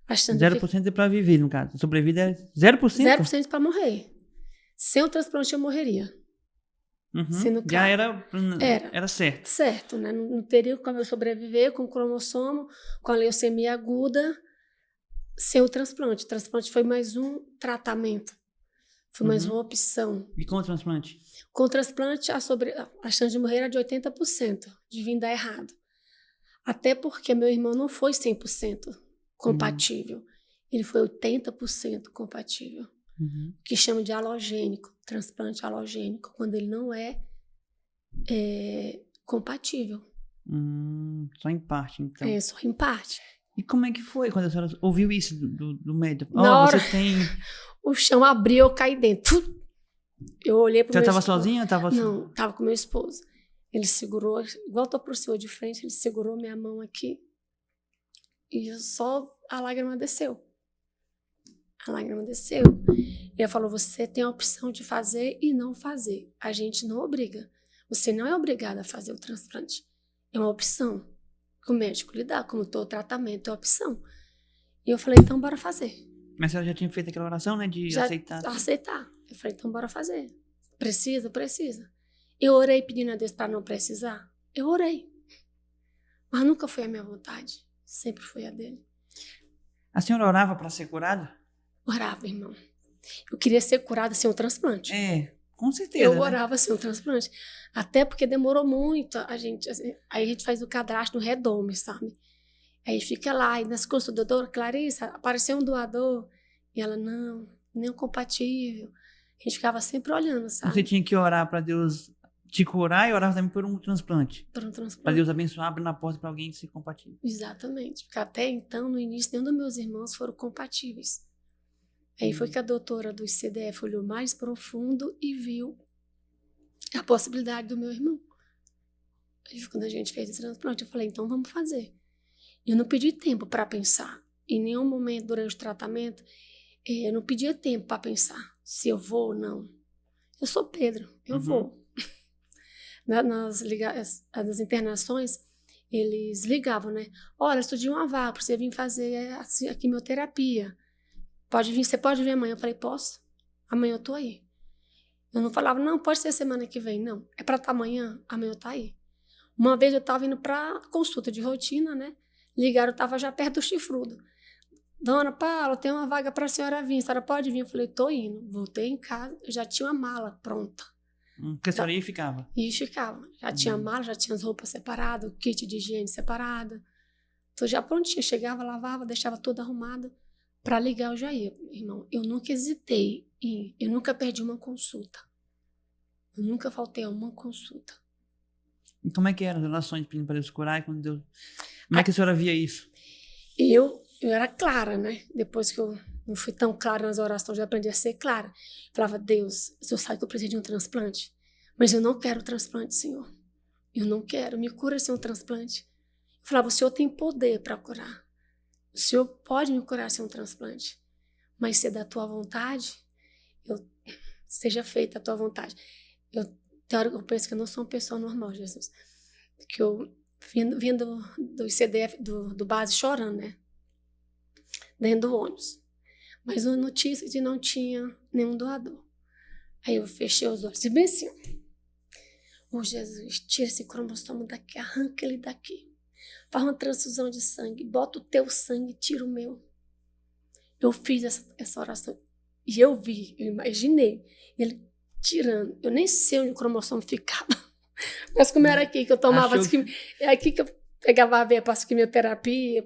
0% é para viver, no caso. A sobrevida é 0%? 0% para morrer. Sem o transplante eu morreria. Já era certo. Certo, né? Não teria como eu sobreviver com o cromossomo, com a leucemia aguda, sem o transplante. O transplante foi mais um tratamento. Foi mais uma opção. E com o transplante? Com o transplante, a chance de morrer era de 80%, de vir dar errado. Até porque meu irmão não foi 100% compatível. Ele foi 80% compatível. Que chama de halogênico, transplante halogênico, quando ele não é compatível. Só em parte, então. Só em parte. E como é que foi quando a senhora ouviu isso do médico? Na hora, você tem... o chão abriu, eu caí dentro. Eu olhei para o meu esposo. Você estava sozinha? Não, estava com meu esposo. Ele segurou, igual estou para o senhor de frente, ele segurou minha mão aqui e a lágrima desceu. A lágrima desceu. Ele falou, você tem a opção de fazer e não fazer. A gente não obriga. Você não é obrigada a fazer o transplante. É uma opção que o médico lhe dá, como todo tratamento, é opção. E eu falei, então bora fazer. Mas você já tinha feito aquela oração, né, de aceitar? Aceitar. Eu falei, então bora fazer. Precisa? Precisa. Eu orei pedindo a Deus para não precisar? Eu orei. Mas nunca foi a minha vontade. Sempre foi a dele. A senhora orava para ser curada? Orava, irmão. Eu queria ser curada sem um transplante. Com certeza, Eu orava assim, um transplante. Até porque demorou muito. Aí a gente faz o cadastro no Redome, sabe? Aí fica lá, e nas consultas, doutora Clarissa, apareceu um doador. E ela, não, nem compatível. A gente ficava sempre olhando, sabe? Você tinha que orar para Deus te curar e orar também por um transplante. Por um transplante. Para Deus abençoar, abrir na porta para alguém ser compatível. Exatamente. Porque até então, no início, nenhum dos meus irmãos foram compatíveis. Aí foi que a doutora do ICDF olhou mais profundo e viu a possibilidade do meu irmão. Aí quando a gente fez esse transplante, eu falei, então vamos fazer. Eu não pedi tempo para pensar. Em nenhum momento durante o tratamento, eu não pedia tempo para pensar se eu vou ou não. Eu sou Pedro, eu vou. Nas internações, eles ligavam, né? Olha, eu surgiu uma vaga para você vir fazer a quimioterapia. Você pode vir amanhã? Eu falei, posso. Amanhã eu tô aí. Eu não falava, não, pode ser semana que vem. Não, é para estar amanhã eu tô aí. Uma vez eu estava indo para consulta de rotina, né? Ligaram, eu estava já perto do Chifrudo. Dona Paula, tem uma vaga para a senhora vir. A senhora pode vir? Eu falei, tô indo. Voltei em casa, eu já tinha uma mala pronta. Porque a senhora ia e ficava? E ficava. Já tinha mala, já tinha as roupas separadas, o kit de higiene separado. Tô já prontinha. Chegava, lavava, deixava tudo arrumado. Para ligar, eu já ia. Irmão, eu nunca hesitei. Eu nunca perdi uma consulta. Eu nunca faltei a uma consulta. E como é que eram as orações pedindo para Deus curar? E quando Deus... Como é que a senhora via isso? Eu era clara, né? Depois que eu não fui tão clara nas orações, eu aprendi a ser clara. Eu falava, Deus, o Senhor sabe que eu preciso de um transplante, mas eu não quero transplante, Senhor. Eu não quero, me cura sem um transplante. Eu falava, o Senhor tem poder para curar. O Senhor pode me curar sem um transplante, mas se é da tua vontade, seja feita a tua vontade. Eu penso que eu não sou uma pessoa normal, Jesus. Que eu vindo do CDF, do base, chorando, né? Dentro do ônibus. Mas a notícia de não tinha nenhum doador. Aí eu fechei os olhos e bem assim, Jesus, tira esse cromossomo daqui, arranca ele daqui. Faz uma transfusão de sangue, bota o teu sangue e tira o meu. Eu fiz essa oração e eu imaginei ele tirando. Eu nem sei onde o cromossomo ficava. Mas como era aqui que eu tomava, é aqui que eu pegava a ver para a quimioterapia,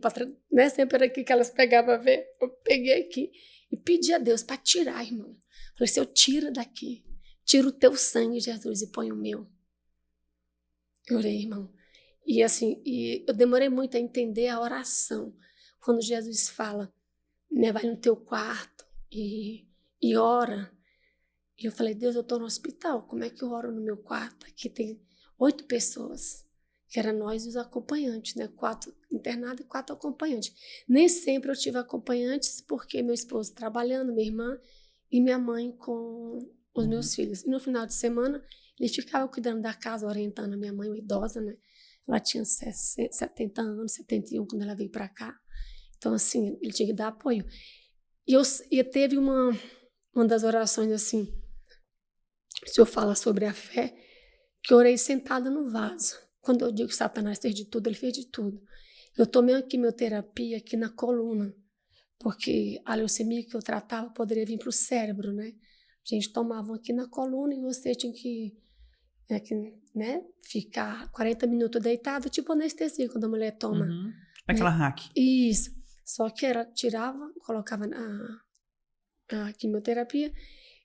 né? Sempre era aqui que elas pegavam a ver. Eu peguei aqui e pedi a Deus para tirar, irmão. Falei, Senhor, tira daqui. Tira o teu sangue, Jesus, e põe o meu. Eu orei, irmão. E assim, eu demorei muito a entender a oração. Quando Jesus fala, né, vai no teu quarto e ora. E eu falei, Deus, eu estou no hospital, como é que eu oro no meu quarto? Aqui tem 8 pessoas, que era nós e os acompanhantes, né? 4 internados e 4 acompanhantes. Nem sempre eu tive acompanhantes, porque meu esposo trabalhando, minha irmã e minha mãe com os meus filhos. E no final de semana, ele ficava cuidando da casa, orientando a minha mãe, uma idosa, né? Ela tinha 70 anos, 71, quando ela veio para cá. Então, assim, ele tinha que dar apoio. E teve uma das orações, assim, o Senhor fala sobre a fé, que eu orei sentada no vaso. Quando eu digo que Satanás fez de tudo, ele fez de tudo. Eu tomei uma quimioterapia aqui na coluna, porque a leucemia que eu tratava poderia vir para o cérebro, né? A gente tomava aqui na coluna e você tinha que né, ficar 40 minutos deitado, tipo anestesia, quando a mulher toma. Uhum. Aquela hack. Isso. Só que ela tirava, colocava a quimioterapia.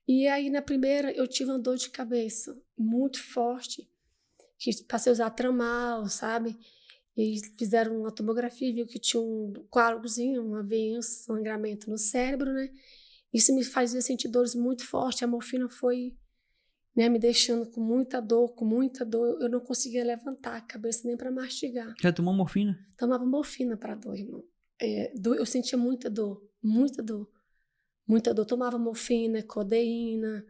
E aí, na primeira, eu tive uma dor de cabeça muito forte, que passei a usar tramal, sabe? E fizeram uma tomografia e viu que tinha um coágulozinho, uma veia, um sangramento no cérebro, né? Isso me fazia sentir dores muito fortes. A morfina foi, né, me deixando com muita dor. Eu não conseguia levantar a cabeça nem para mastigar. Já tomou morfina? Tomava morfina para dor, irmão. Eu sentia muita dor, muita dor. Muita dor, tomava morfina, codeína,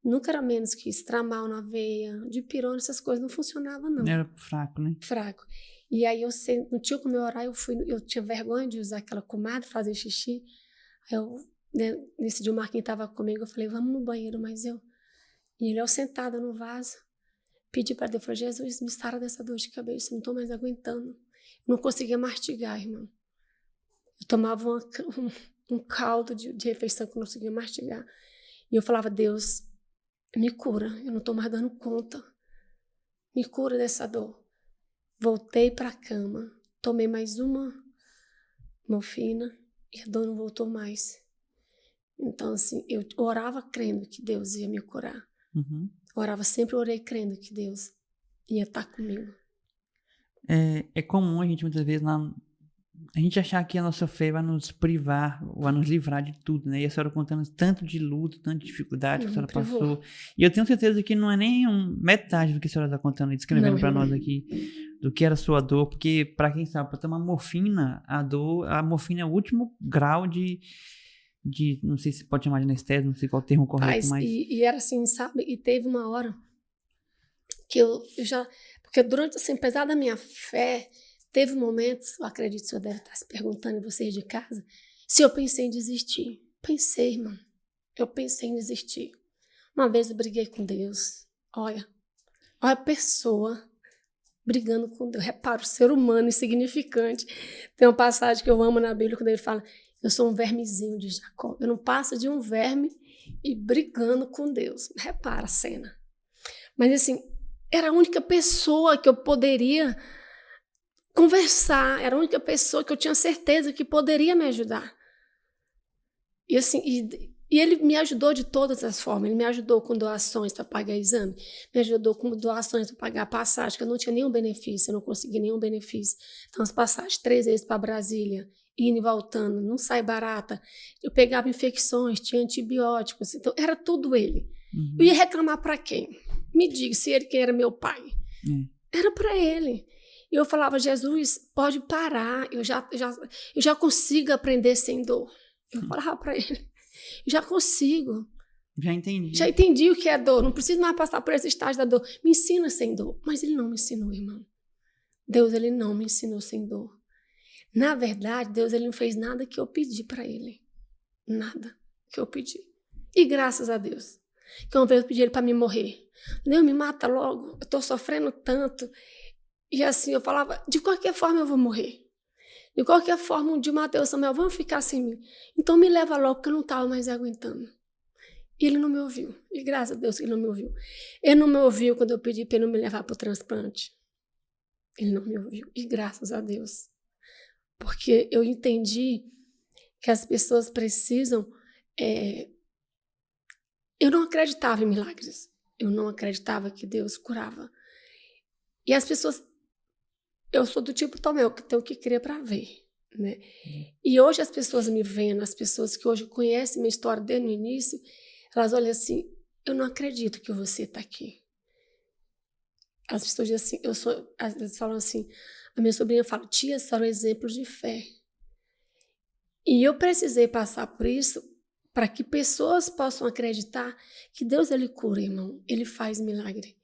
nunca era menos que isso, tramal na veia, dipirona, essas coisas, não funcionava não. Era fraco, né? Fraco. E aí não tinha como eu orar, eu tinha vergonha de usar aquela comadre, fazer xixi. Aí nesse dia o Marquinhos estava comigo, eu falei, vamos no banheiro, E ele, eu sentada no vaso, pedi para Deus, falei, Jesus, me sara dessa dor de cabeça, não estou mais aguentando. Eu não conseguia mastigar, irmão. Eu tomava um caldo de refeição que eu não conseguia mastigar. E eu falava, Deus, me cura, eu não tô mais dando conta. Me cura dessa dor. Voltei pra cama, tomei mais uma morfina e a dor não voltou mais. Então, assim, eu orava crendo que Deus ia me curar. Uhum. Orava, sempre orei crendo que Deus ia estar comigo. É comum a gente muitas vezes a gente achar que a nossa fé vai nos privar, vai nos livrar de tudo, né? E a senhora contando tanto de luto, tanto de dificuldade que a senhora passou. E eu tenho certeza que não é nem metade do que a senhora está contando e descrevendo para nós aqui, do que era a sua dor, porque para quem sabe, para tomar morfina, a morfina é o último grau de não sei se pode chamar de anestésia, não sei qual é o termo correto, mas... E era assim, sabe? E teve uma hora que eu já... Porque durante, assim, apesar da minha fé, teve momentos, eu acredito que o senhor deve estar se perguntando, vocês de casa, se eu pensei em desistir. Pensei, irmão. Eu pensei em desistir. Uma vez eu briguei com Deus. Olha a pessoa brigando com Deus. Repara, o ser humano insignificante. Tem uma passagem que eu amo na Bíblia, quando ele fala, eu sou um vermezinho de Jacó. Eu não passo de um verme e brigando com Deus. Repara a cena. Mas assim, era a única pessoa que eu poderia conversar, era a única pessoa que eu tinha certeza que poderia me ajudar. E assim, e ele me ajudou de todas as formas. Ele me ajudou com doações para pagar exame, me ajudou com doações para pagar passagem, que eu não tinha nenhum benefício, eu não consegui nenhum benefício. Então, as passagens 3 vezes para Brasília, indo e voltando, não sai barata. Eu pegava infecções, tinha antibióticos, então era tudo ele. Uhum. Eu ia reclamar para quem? Me diga, se ele que era meu pai. Era para ele. E eu falava, Jesus, pode parar, eu já consigo aprender sem dor. Eu falava para ele, já consigo. Já entendi. Já entendi o que é dor, não preciso mais passar por esse estágio da dor. Me ensina sem dor. Mas ele não me ensinou, irmão. Deus, ele não me ensinou sem dor. Na verdade, Deus, ele não fez nada que eu pedi para ele. Nada que eu pedi. E graças a Deus. Que uma vez eu pedi ele para me morrer. Deus, me mata logo, eu estou sofrendo tanto. E assim, eu falava, de qualquer forma eu vou morrer. De qualquer forma, um dia o Mateus e Samuel vão ficar sem mim. Então me leva logo, porque eu não estava mais aguentando. E ele não me ouviu. E graças a Deus que ele não me ouviu. Ele não me ouviu quando eu pedi para ele não me levar para o transplante. Ele não me ouviu. E graças a Deus. Porque eu entendi que as pessoas precisam... Eu não acreditava em milagres. Eu não acreditava que Deus curava. E as pessoas... Eu sou do tipo Tomé, eu tenho que crer para ver, né? E hoje as pessoas me vendo, as pessoas que hoje conhecem minha história desde o início, elas olham assim, eu não acredito que você está aqui. As pessoas dizem assim, às vezes falam assim, a minha sobrinha fala, tia, são exemplos de fé. E eu precisei passar por isso para que pessoas possam acreditar que Deus, ele cura, irmão, ele faz milagre.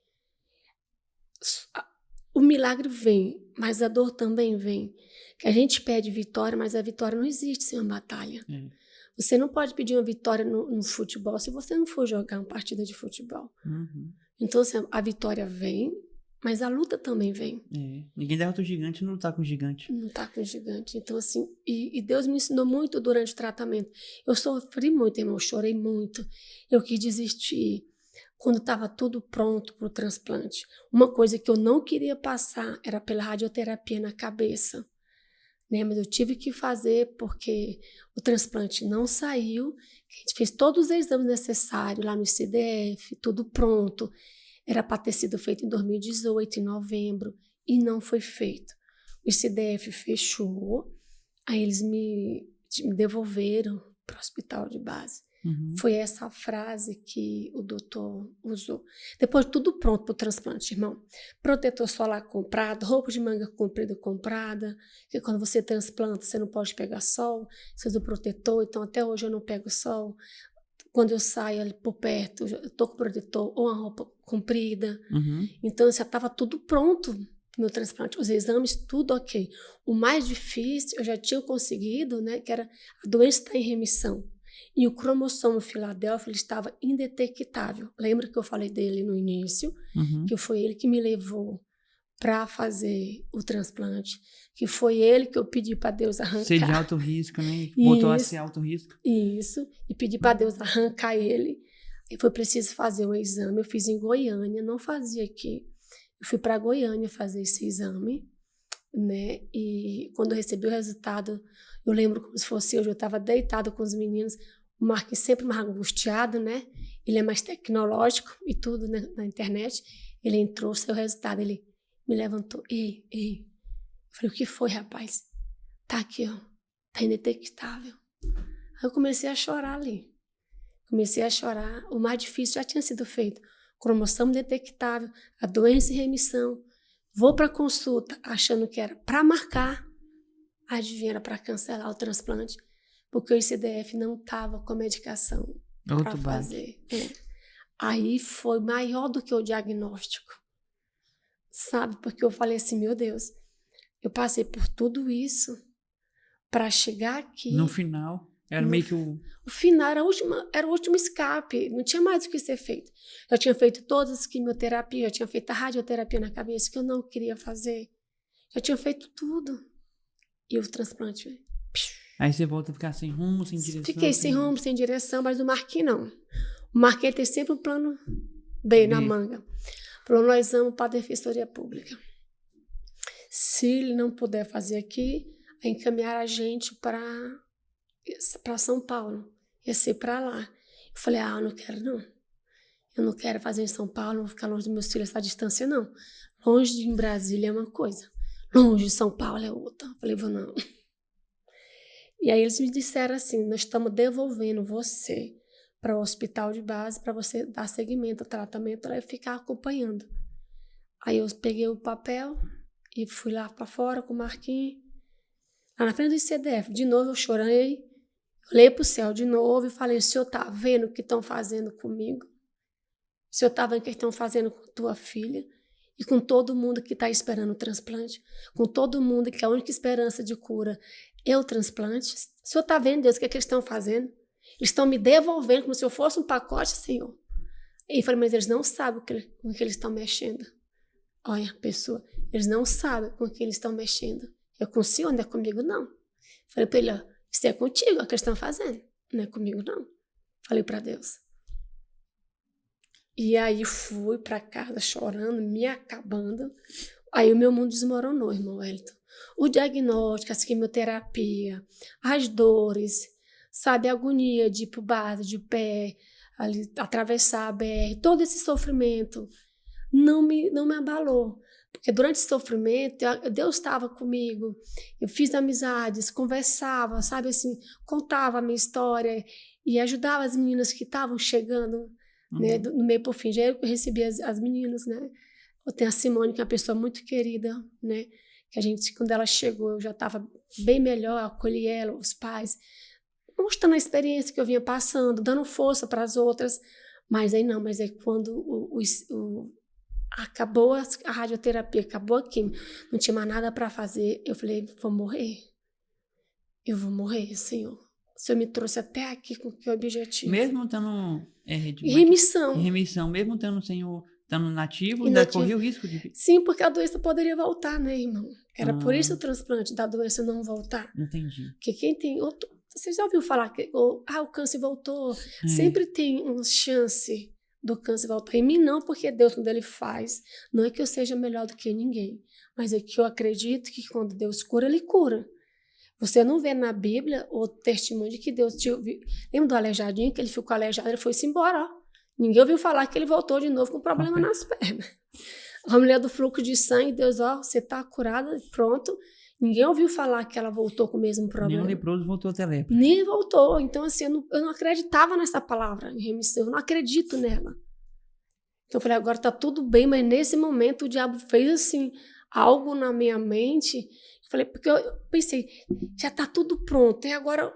O milagre vem, mas a dor também vem. Que a gente pede vitória, mas a vitória não existe sem uma batalha. Você não pode pedir uma vitória no futebol se você não for jogar uma partida de futebol. Uhum. Então, assim, a vitória vem, mas a luta também vem. Ninguém derrota o gigante não lutar com o gigante. Não tá com o gigante. Então, assim, e Deus me ensinou muito durante o tratamento. Eu sofri muito, irmão, eu chorei muito. Eu quis desistir. Quando estava tudo pronto para o transplante. Uma coisa que eu não queria passar era pela radioterapia na cabeça. Né? Mas eu tive que fazer porque o transplante não saiu. A gente fez todos os exames necessários lá no ICDF, tudo pronto. Era para ter sido feito em 2018, em novembro, e não foi feito. O ICDF fechou, aí eles me devolveram para o hospital de base. Uhum. Foi essa frase que o doutor usou. Depois de tudo pronto para o transplante, irmão. Protetor solar comprado, roupa de manga comprida comprada, porque quando você transplanta, você não pode pegar sol, você usa o protetor, então até hoje eu não pego sol. Quando eu saio ali por perto, eu tô com protetor ou uma roupa comprida. Uhum. Então já estava tudo pronto pro meu transplante. Os exames, tudo ok. O mais difícil, eu já tinha conseguido, né, que era a doença está em remissão. E o cromossomo Filadélfia, ele estava indetectável. Lembra que eu falei dele no início? Uhum. Que foi ele que me levou para fazer o transplante. Que foi ele que eu pedi para Deus arrancar. Ser de alto risco, né? Botou a ser alto risco. Isso. E pedi para Deus arrancar ele. E foi preciso fazer um exame. Eu fiz em Goiânia, não fazia aqui. Eu fui para Goiânia fazer esse exame, né? E quando eu recebi o resultado, eu lembro como se fosse hoje, eu estava deitada com os meninos, o Marquinhos sempre mais angustiado, né? Ele é mais tecnológico e tudo, né, na internet. Ele entrou, saiu o resultado, ele me levantou. Ei. Eu falei, o que foi, rapaz? Tá aqui, ó. Tá indetectável. Aí eu comecei a chorar ali. O mais difícil já tinha sido feito. Cromossomo detectável, a doença em remissão. Vou para consulta achando que era para marcar. Adivinha, era para cancelar o transplante, porque o ICDF não estava com a medicação para fazer. Aí foi maior do que o diagnóstico, sabe? Porque eu falei assim, meu Deus, eu passei por tudo isso para chegar aqui. No final, era meio que o final era o último escape, não tinha mais o que ser feito. Eu tinha feito todas as quimioterapias, eu tinha feito a radioterapia na cabeça, que eu não queria fazer. Já tinha feito tudo. E o transplante veio. Aí você volta a ficar sem rumo, sem direção. Fiquei sem rumo, sem direção, mas o Marquinhos não. O Marquinhos tem sempre um plano B na manga. Falou, nós vamos para a Defensoria Pública. Se ele não puder fazer aqui, é encaminhar a gente para São Paulo. Ia ser para lá. Eu falei, eu não quero não. Eu não quero fazer em São Paulo, não vou ficar longe dos meus filhos essa distância, não. Longe de Brasília é uma coisa. Longe de São Paulo é outra. Eu falei, vou não. E aí eles me disseram assim, nós estamos devolvendo você para o hospital de base para você dar seguimento ao tratamento e ficar acompanhando. Aí eu peguei o papel e fui lá para fora com o Marquinhos. Lá na frente do ICDF, de novo eu chorei, olhei para o céu de novo e falei, o senhor está vendo o que estão fazendo comigo? O senhor está vendo o que estão fazendo com tua filha? E com todo mundo que está esperando o transplante, com todo mundo que a única esperança de cura é o transplante. O senhor está vendo, Deus, o que eles estão fazendo? Eles estão me devolvendo como se eu fosse um pacote, Senhor. E eu falei, mas eles não sabem com que eles estão mexendo. Olha, pessoa, eles não sabem com que eles estão mexendo. Eu com o senhor, não é comigo, não. Falei para ele, isso é contigo, é o que eles estão fazendo. Não é comigo, não. Falei para Deus. E aí fui para casa chorando, me acabando. Aí o meu mundo desmoronou, irmão Wellington. O diagnóstico, a quimioterapia, as dores, sabe, a agonia de ir para base, de pé, ali, atravessar a BR, todo esse sofrimento não me abalou. Porque durante esse sofrimento, Deus estava comigo. Eu fiz amizades, conversava, sabe, assim, contava a minha história e ajudava as meninas que estavam chegando, né, no meio por fim. Já eu recebi as meninas, né? Eu tenho a Simone, que é uma pessoa muito querida, né? Que a gente, quando ela chegou, eu já estava bem melhor, acolhi ela, os pais, mostrando a experiência que eu vinha passando, dando força para as outras. Mas aí não, mas aí quando acabou a radioterapia, acabou a quimio, não tinha mais nada para fazer, eu falei, vou morrer. Eu vou morrer, Senhor. O Senhor me trouxe até aqui com que objetivo? Mesmo estando em remissão. Em remissão, mesmo estando nativo, ainda corria o risco de... Sim, porque a doença poderia voltar, né, irmão? Era por isso o transplante da doença não voltar. Entendi. Porque quem tem... Você já ouviu falar que o câncer voltou? Sempre tem uma chance do câncer voltar. Em mim não, porque Deus, quando Ele faz, não é que eu seja melhor do que ninguém, mas é que eu acredito que quando Deus cura, Ele cura. Você não vê na Bíblia o testemunho de que Deus te ouviu. Lembra do aleijadinho, que ele ficou aleijado, ele foi-se embora, ó. Ninguém ouviu falar que ele voltou de novo com problema nas pernas. A mulher do fluxo de sangue, Deus, ó, você está curada, pronto. Ninguém ouviu falar que ela voltou com o mesmo problema. Nem o leproso voltou até lepra. Nem voltou. Então, assim, eu não acreditava nessa palavra em remissão, eu não acredito nela. Então, eu falei, agora está tudo bem, mas nesse momento o diabo fez, assim, algo na minha mente. Eu falei, porque eu pensei, já está tudo pronto, e agora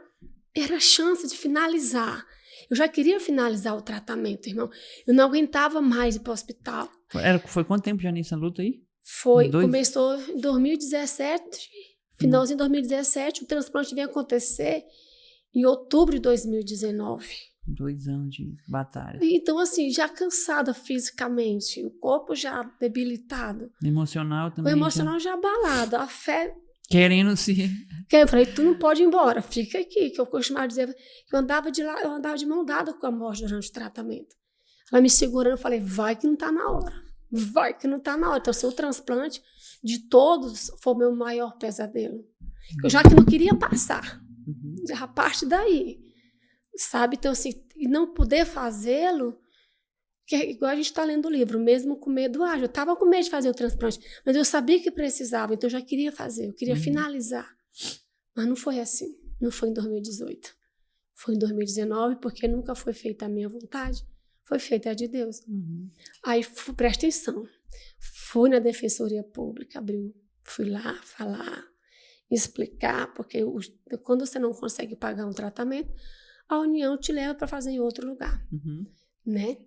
era a chance de finalizar. Eu já queria finalizar o tratamento, irmão. Eu não aguentava mais ir para o hospital. Foi quanto tempo já nessa luta aí? Começou em 2017, finalzinho de 2017, o transplante veio acontecer em outubro de 2019. 2 anos de batalha. Então, assim, já cansada fisicamente, o corpo já debilitado. Emocional também. O emocional já abalado, a fé... Querendo se... Eu falei, tu não pode ir embora, fica aqui, que eu costumava dizer que eu andava de mão dada com a morte durante o tratamento. Ela me segurando, eu falei, vai que não tá na hora. Vai que não tá na hora. Então, seu transplante de todos foi o meu maior pesadelo. Eu já que não queria passar. Já parte daí. Sabe? Então, assim, e não poder fazê-lo, que é igual a gente está lendo o livro, mesmo com medo eu estava com medo de fazer o transplante, mas eu sabia que precisava, então eu já queria fazer, eu queria finalizar. Mas não foi assim, não foi em 2018. Foi em 2019, porque nunca foi feita a minha vontade, foi feita a de Deus. Aí, presta atenção, fui na Defensoria Pública, fui lá falar, explicar, porque quando você não consegue pagar um tratamento, a União te leva para fazer em outro lugar, né?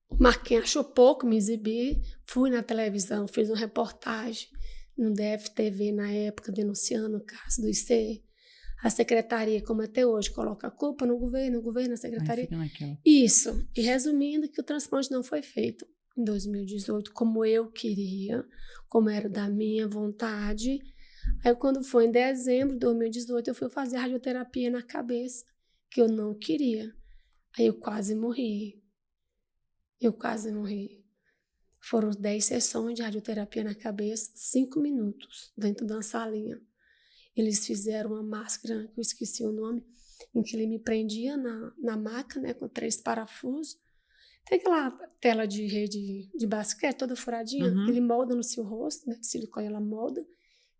O Marquinhos achou pouco me exibir, fui na televisão, fiz uma reportagem no DFTV na época, denunciando o caso do IC. A secretaria, como até hoje, coloca a culpa no governo, na secretaria. Isso. E resumindo, que o transplante não foi feito em 2018 como eu queria, como era da minha vontade. Aí, quando foi em dezembro de 2018, eu fui fazer radioterapia na cabeça, que eu não queria. Aí eu quase morri. Foram 10 sessões de radioterapia na cabeça, 5 minutos, dentro de uma salinha. Eles fizeram uma máscara, que eu esqueci o nome, em que ele me prendia na maca, né, com 3 parafusos. Tem aquela tela de rede de basquete toda furadinha, ele molda no seu rosto, né, de silicone, ela molda.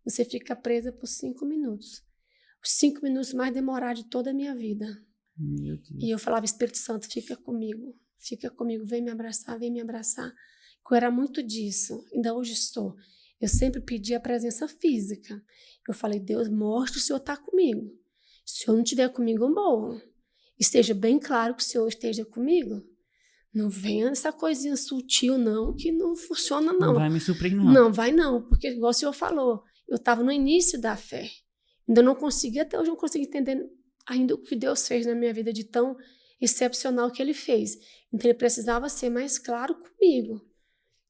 Você fica presa por 5 minutos. Os 5 minutos mais demorados de toda a minha vida. Meu Deus. E eu falava, Espírito Santo, fica comigo, vem me abraçar. Eu era muito disso, ainda hoje estou. Eu sempre pedi a presença física. Eu falei, Deus, mostre que o Senhor está comigo. Se o Senhor não estiver comigo, eu morro. Esteja bem claro que o Senhor esteja comigo. Não venha essa coisinha sutil, não, que não funciona, não. Não vai me surpreender, não. Não, vai não, porque igual o Senhor falou, eu estava no início da fé. Ainda não consegui, até hoje não consigo entender ainda o que Deus fez na minha vida de tão excepcional que Ele fez. Então, Ele precisava ser mais claro comigo.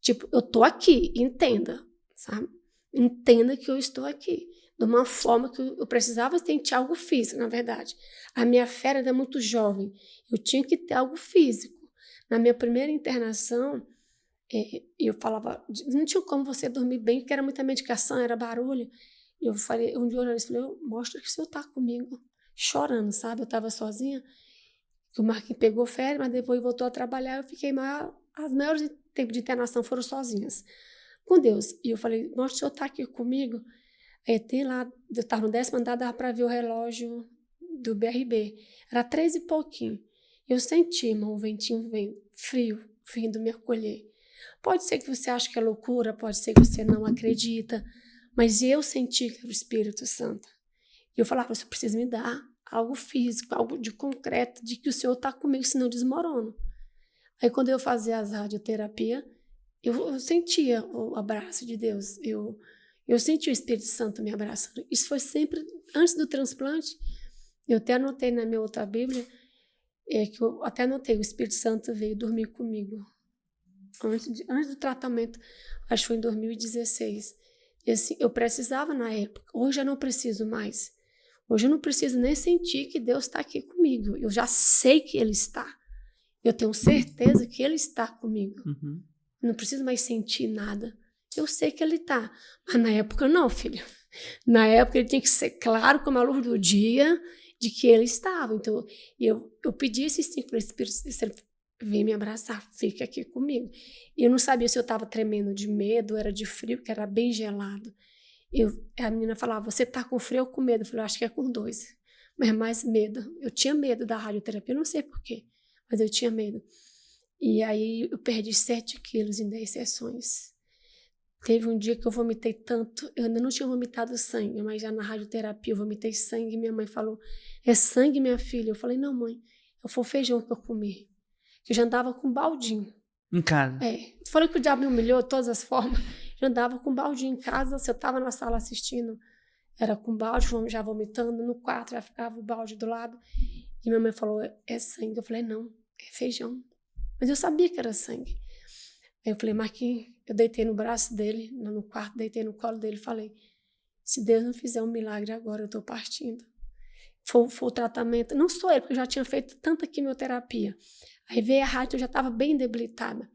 Tipo, eu tô aqui, entenda, sabe? Entenda que eu estou aqui. De uma forma que eu precisava sentir algo físico, na verdade. A minha fé era muito jovem. Eu tinha que ter algo físico. Na minha primeira internação, eu falava, não tinha como você dormir bem, porque era muita medicação, era barulho. Eu falei, um dia eu falei, mostra que o Senhor está comigo. Chorando, sabe? Eu estava sozinha. O Marquinhos pegou férias, mas depois voltou a trabalhar. Eu fiquei as maiores tempos de internação foram sozinhas, com Deus. E eu falei, mostra que o Senhor está aqui comigo. Tem lá, eu estava no 10º andar, dava para ver o relógio do BRB. Era 3 e pouquinho. Eu senti, irmão, o ventinho frio, vindo me acolher. Pode ser que você ache que é loucura, pode ser que você não acredita, mas eu senti que era o Espírito Santo. E eu falava, você precisa me dar algo físico, algo de concreto, de que o Senhor está comigo, senão eu desmorono. Aí quando eu fazia as radioterapias, eu sentia o abraço de Deus, eu senti o Espírito Santo me abraçando. Isso foi sempre, antes do transplante, eu até anotei na minha outra Bíblia, que eu até anotei, o Espírito Santo veio dormir comigo. Antes do tratamento, acho que foi em 2016. E assim, eu precisava na época, hoje eu não preciso mais. Hoje eu não preciso nem sentir que Deus está aqui comigo. Eu já sei que Ele está. Eu tenho certeza que Ele está comigo. Não preciso mais sentir nada. Eu sei que Ele está. Mas na época não, filho. Na época ele tinha que ser claro como a luz do dia de que Ele estava. Então eu pedi esse sim para o Espírito Santo. Vem me abraçar, fica aqui comigo. E eu não sabia se eu estava tremendo de medo, era de frio, que era bem gelado. A menina falava, você está com frio ou com medo? Eu falei, acho que é com 2. Mas mais medo. Eu tinha medo da radioterapia, eu não sei porquê, mas eu tinha medo. E aí eu perdi 7 quilos em 10 sessões. Teve um dia que eu vomitei tanto, eu ainda não tinha vomitado sangue, mas já na radioterapia eu vomitei sangue. Minha mãe falou, é sangue, minha filha? Eu falei, não, mãe, foi o feijão que eu comi. Eu já andava com um baldinho. Em casa? Falei que o diabo me humilhou de todas as formas. Já andava com um baldinho em casa. Se eu estava na sala assistindo, era com balde, já vomitando. No quarto já ficava o balde do lado. E minha mãe falou, é sangue. Eu falei, não, é feijão. Mas eu sabia que era sangue. Aí eu falei, Marquinhos, eu deitei no braço dele, no quarto, deitei no colo dele e falei, se Deus não fizer um milagre agora, eu estou partindo. Foi o tratamento, não só ele, porque eu já tinha feito tanta quimioterapia. Aí veio a rádio, eu já estava bem debilitada.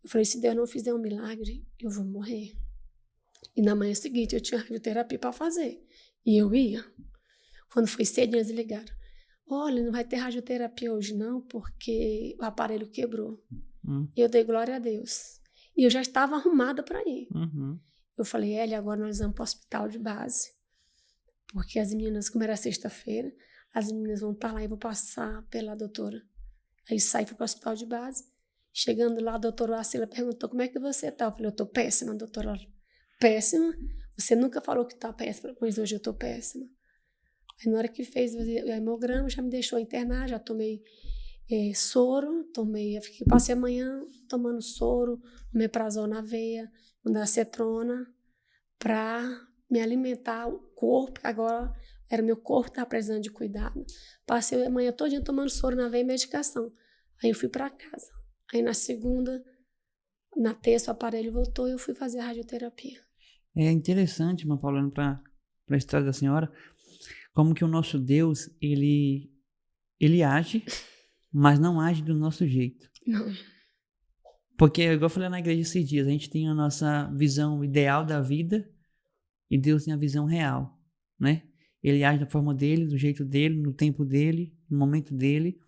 Eu falei, se Deus não fizer um milagre, eu vou morrer. E na manhã seguinte, eu tinha radioterapia para fazer. E eu ia. Quando foi cedo, eles ligaram. Olha, não vai ter radioterapia hoje não, porque o aparelho quebrou. E eu dei glória a Deus. E eu já estava arrumada para ir. Eu falei, Elia, agora nós vamos para o hospital de base. Porque as meninas, como era sexta-feira, as meninas vão estar lá e eu vou passar pela doutora. Aí saí para o hospital de base. Chegando lá, a doutora Acila perguntou, como é que você está? Eu falei, eu estou péssima, doutora. Péssima? Você nunca falou que está péssima, pois hoje eu estou péssima. Aí na hora que fez o hemograma, já me deixou internar, já tomei soro, passei a manhã tomando soro, omeprazol na veia, ondansetrona, para me alimentar o corpo, agora era meu corpo que estava precisando de cuidado. Passei a manhã todinha tomando soro na veia e medicação. Aí eu fui para casa. Aí na segunda, na terça, o aparelho voltou e eu fui fazer a radioterapia. É interessante, irmã Paula, para a história da senhora, como que o nosso Deus, ele age, mas não age do nosso jeito. Não. Porque, igual eu falei na igreja esses dias, a gente tem a nossa visão ideal da vida e Deus tem a visão real, né? Ele age da forma dele, do jeito dele, no tempo dele, no momento dele.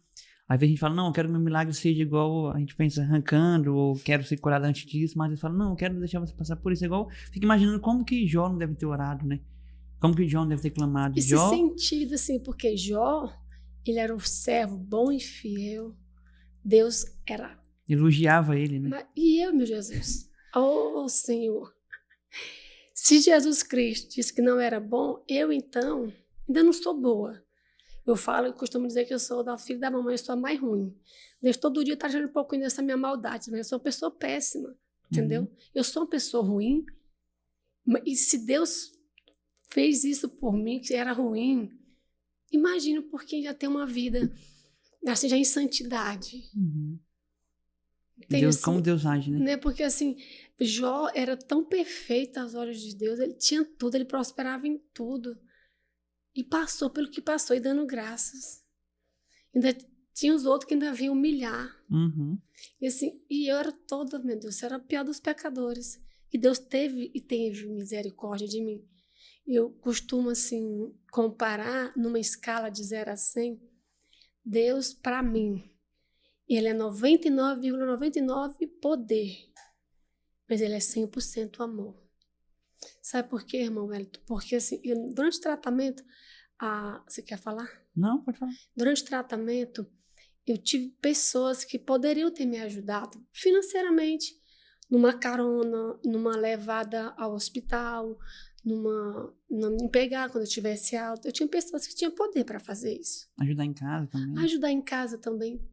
Às vezes a gente fala, não, eu quero que meu milagre seja igual, a gente pensa arrancando, ou quero ser curado antes disso, mas ele fala, não, eu quero deixar você passar por isso. Igual, fica imaginando como que Jó não deve ter orado, né? Como que Jó não deve ter clamado. Esse sentido, assim, porque Jó, ele era um servo bom e fiel. Deus era... elogiava ele, né? E eu, meu Jesus? Oh, Senhor! Se Jesus Cristo disse que não era bom, eu, então, ainda não sou boa. Eu costumo dizer que eu sou da filha da mamãe, eu sou a mais ruim. Deus todo dia está gerando um pouquinho dessa minha maldade, mas eu sou uma pessoa péssima, entendeu? Eu sou uma pessoa ruim, e se Deus fez isso por mim, que era ruim, imagino por quem já tem uma vida, assim, já em santidade. Deus, assim, como Deus age, né? Porque assim, Jó era tão perfeito aos olhos de Deus, ele tinha tudo, ele prosperava em tudo. E passou pelo que passou e dando graças. Ainda tinha os outros que ainda vinham humilhar. E assim, e eu era toda, meu Deus, eu era a pior dos pecadores. E Deus teve e teve misericórdia de mim. Eu costumo, assim, comparar numa escala de 0 a 100, Deus, para mim, ele é 99,99 poder, mas ele é 100% amor. Sabe por quê, irmão Wellington? Porque, assim, durante o tratamento, você quer falar? Não, pode falar. Durante o tratamento, eu tive pessoas que poderiam ter me ajudado financeiramente, numa carona, numa levada ao hospital, me pegar quando eu estivesse alta. Eu tinha pessoas que tinham poder para fazer isso. Ajudar em casa também. Ajudar em casa também,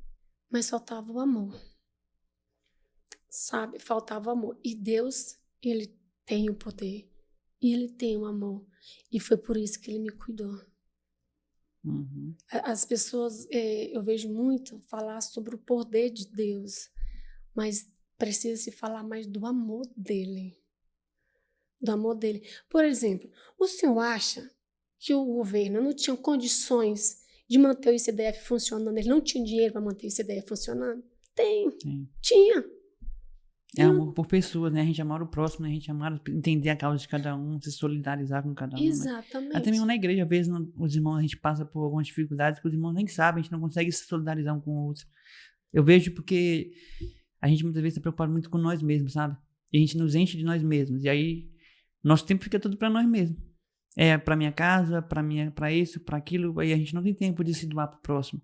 mas faltava o amor. Sabe? Faltava o amor. E Deus, ele tem o poder e ele tem o amor. E foi por isso que ele me cuidou. As pessoas, eu vejo muito falar sobre o poder de Deus, mas precisa se falar mais do amor dele. Do amor dele. Por exemplo, o senhor acha que o governo não tinha condições de manter o ICDF funcionando? Ele não tinha dinheiro para manter o ICDF funcionando? Tem. Tinha. É amor por pessoas, né? A gente amar o próximo, né? A gente amar, entender a causa de cada um, se solidarizar com cada um. Exatamente. Né? Até mesmo na igreja, às vezes, os irmãos, a gente passa por algumas dificuldades que os irmãos nem sabem, a gente não consegue se solidarizar um com o outro. Eu vejo porque a gente muitas vezes está preocupado muito com nós mesmos, sabe? E a gente nos enche de nós mesmos. E aí, nosso tempo fica tudo para nós mesmos. É para minha casa, para isso, para aquilo. Aí a gente não tem tempo de se doar para o próximo.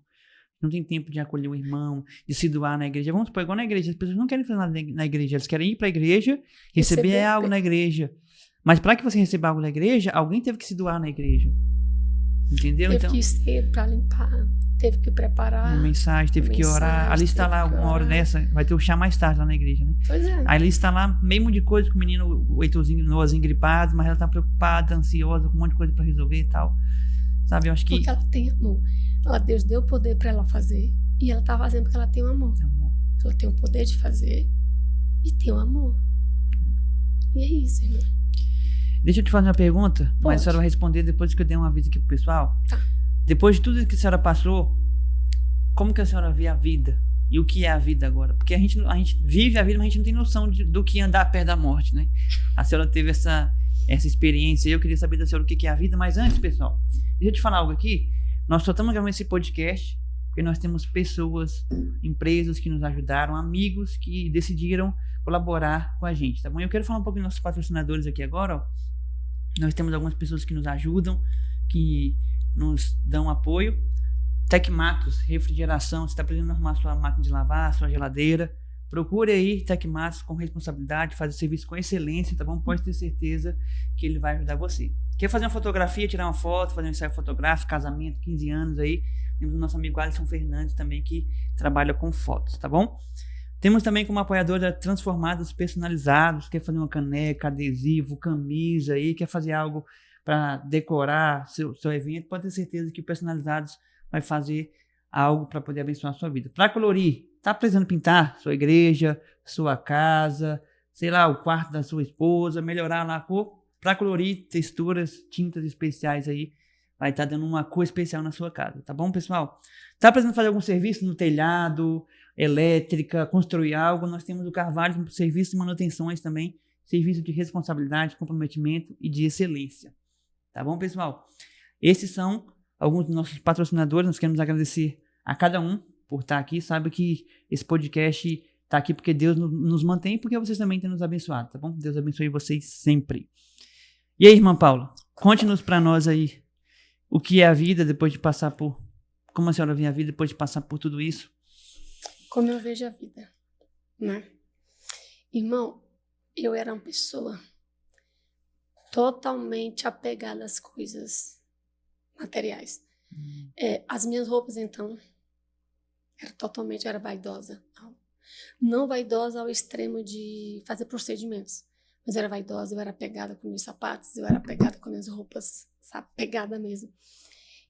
Não tem tempo de acolher o irmão, de se doar na igreja. Vamos supor, igual na igreja. As pessoas não querem fazer nada na igreja. Elas querem ir para a igreja, receber algo na igreja. Mas para que você receba algo na igreja, alguém teve que se doar na igreja. Entendeu? Teve que ir cedo para limpar. Teve que preparar. Uma mensagem, teve que orar. Ali está lá, alguma hora dessa. Vai ter o chá mais tarde lá na igreja, né? Pois é. Aí ali está lá, mesmo de coisa com o menino, o Heitorzinho, Noazinho gripado, mas ela está preocupada, ansiosa, com um monte de coisa para resolver e tal. Sabe, eu acho que... Porque ela tem amor. Deus deu o poder para ela fazer. E ela tá fazendo porque ela tem o amor. Ela tem o poder de fazer e tem o amor. E é isso, irmão. Deixa eu te fazer uma pergunta, Pode. mas a senhora vai responder depois que eu der um aviso aqui pro pessoal. Tá. Depois de tudo que a senhora passou, como que a senhora vê a vida E o que é a vida agora? Porque a gente vive a vida, mas a gente não tem noção do que é andar perto da morte, né? A senhora teve essa experiência. Eu queria saber da senhora o que é a vida. Mas antes, pessoal, deixa eu te falar algo aqui. Nós só estamos gravando esse podcast porque nós temos pessoas, empresas que nos ajudaram, amigos que decidiram colaborar com a gente, tá bom? Eu quero falar um pouco dos nossos patrocinadores aqui agora, ó. Nós temos algumas pessoas que nos ajudam, que nos dão apoio. Tecmatos, refrigeração, você está precisando arrumar sua máquina de lavar, sua geladeira, procure aí Tecmatos com responsabilidade, faz o serviço com excelência, tá bom? Pode ter certeza que ele vai ajudar você. Quer fazer uma fotografia, tirar uma foto, fazer um ensaio fotográfico, casamento, 15 anos aí, temos o nosso amigo Alisson Fernandes também, que trabalha com fotos, tá bom? Temos também como apoiadora Transformados Personalizados, quer fazer uma caneca, adesivo, camisa aí, quer fazer algo para decorar seu evento, pode ter certeza que o Personalizados vai fazer algo para poder abençoar a sua vida. Para colorir, tá precisando pintar sua igreja, sua casa, sei lá, o quarto da sua esposa, melhorar lá a cor? Para colorir, texturas, tintas especiais aí, vai estar dando uma cor especial na sua casa, tá bom, pessoal? Tá precisando fazer algum serviço no telhado, elétrica, construir algo? Nós temos o Carvalho com serviço de manutenções também, serviço de responsabilidade, comprometimento e de excelência. Tá bom, pessoal? Esses são alguns dos nossos patrocinadores. Nós queremos agradecer a cada um por estar aqui. Sabe que esse podcast está aqui porque Deus nos mantém e porque vocês também têm nos abençoado, tá bom? Deus abençoe vocês sempre. E aí, irmã Paula, conte-nos para nós aí o que é a vida depois de passar por... Como a senhora vê a vida depois de passar por tudo isso? Como eu vejo a vida, né? Irmão, eu era uma pessoa totalmente apegada às coisas materiais. As minhas roupas, então, era vaidosa. Não vaidosa ao extremo de fazer procedimentos, mas era vaidosa, eu era apegada com meus sapatos, eu era apegada com minhas roupas, sabe? Pegada mesmo.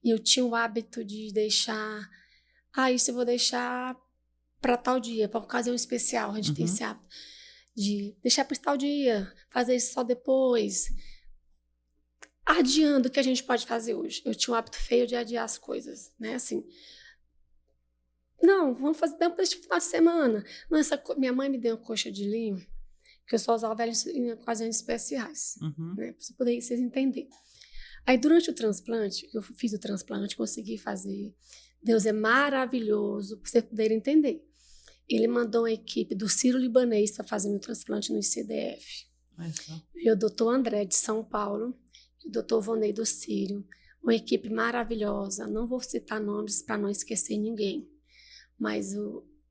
E eu tinha o hábito de deixar, isso eu vou deixar para tal dia, para ocasião especial. A gente tem esse hábito de deixar para tal dia, fazer isso só depois, adiando o que a gente pode fazer hoje. Eu tinha um hábito feio de adiar as coisas, né? Assim, não, vamos fazer depois desse final de semana. Não, minha mãe me deu uma coxa de linho, que eu só usava em ocasiões especiais, né? Para vocês entenderem. Aí, durante o transplante, eu fiz o transplante, consegui fazer. Deus é maravilhoso, para vocês poderem entender. Ele mandou uma equipe do Sírio-Libanês para fazer meu transplante no ICDF. E o doutor André, de São Paulo, e o doutor Vonei do Sírio. Uma equipe maravilhosa. Não vou citar nomes para não esquecer ninguém. Mas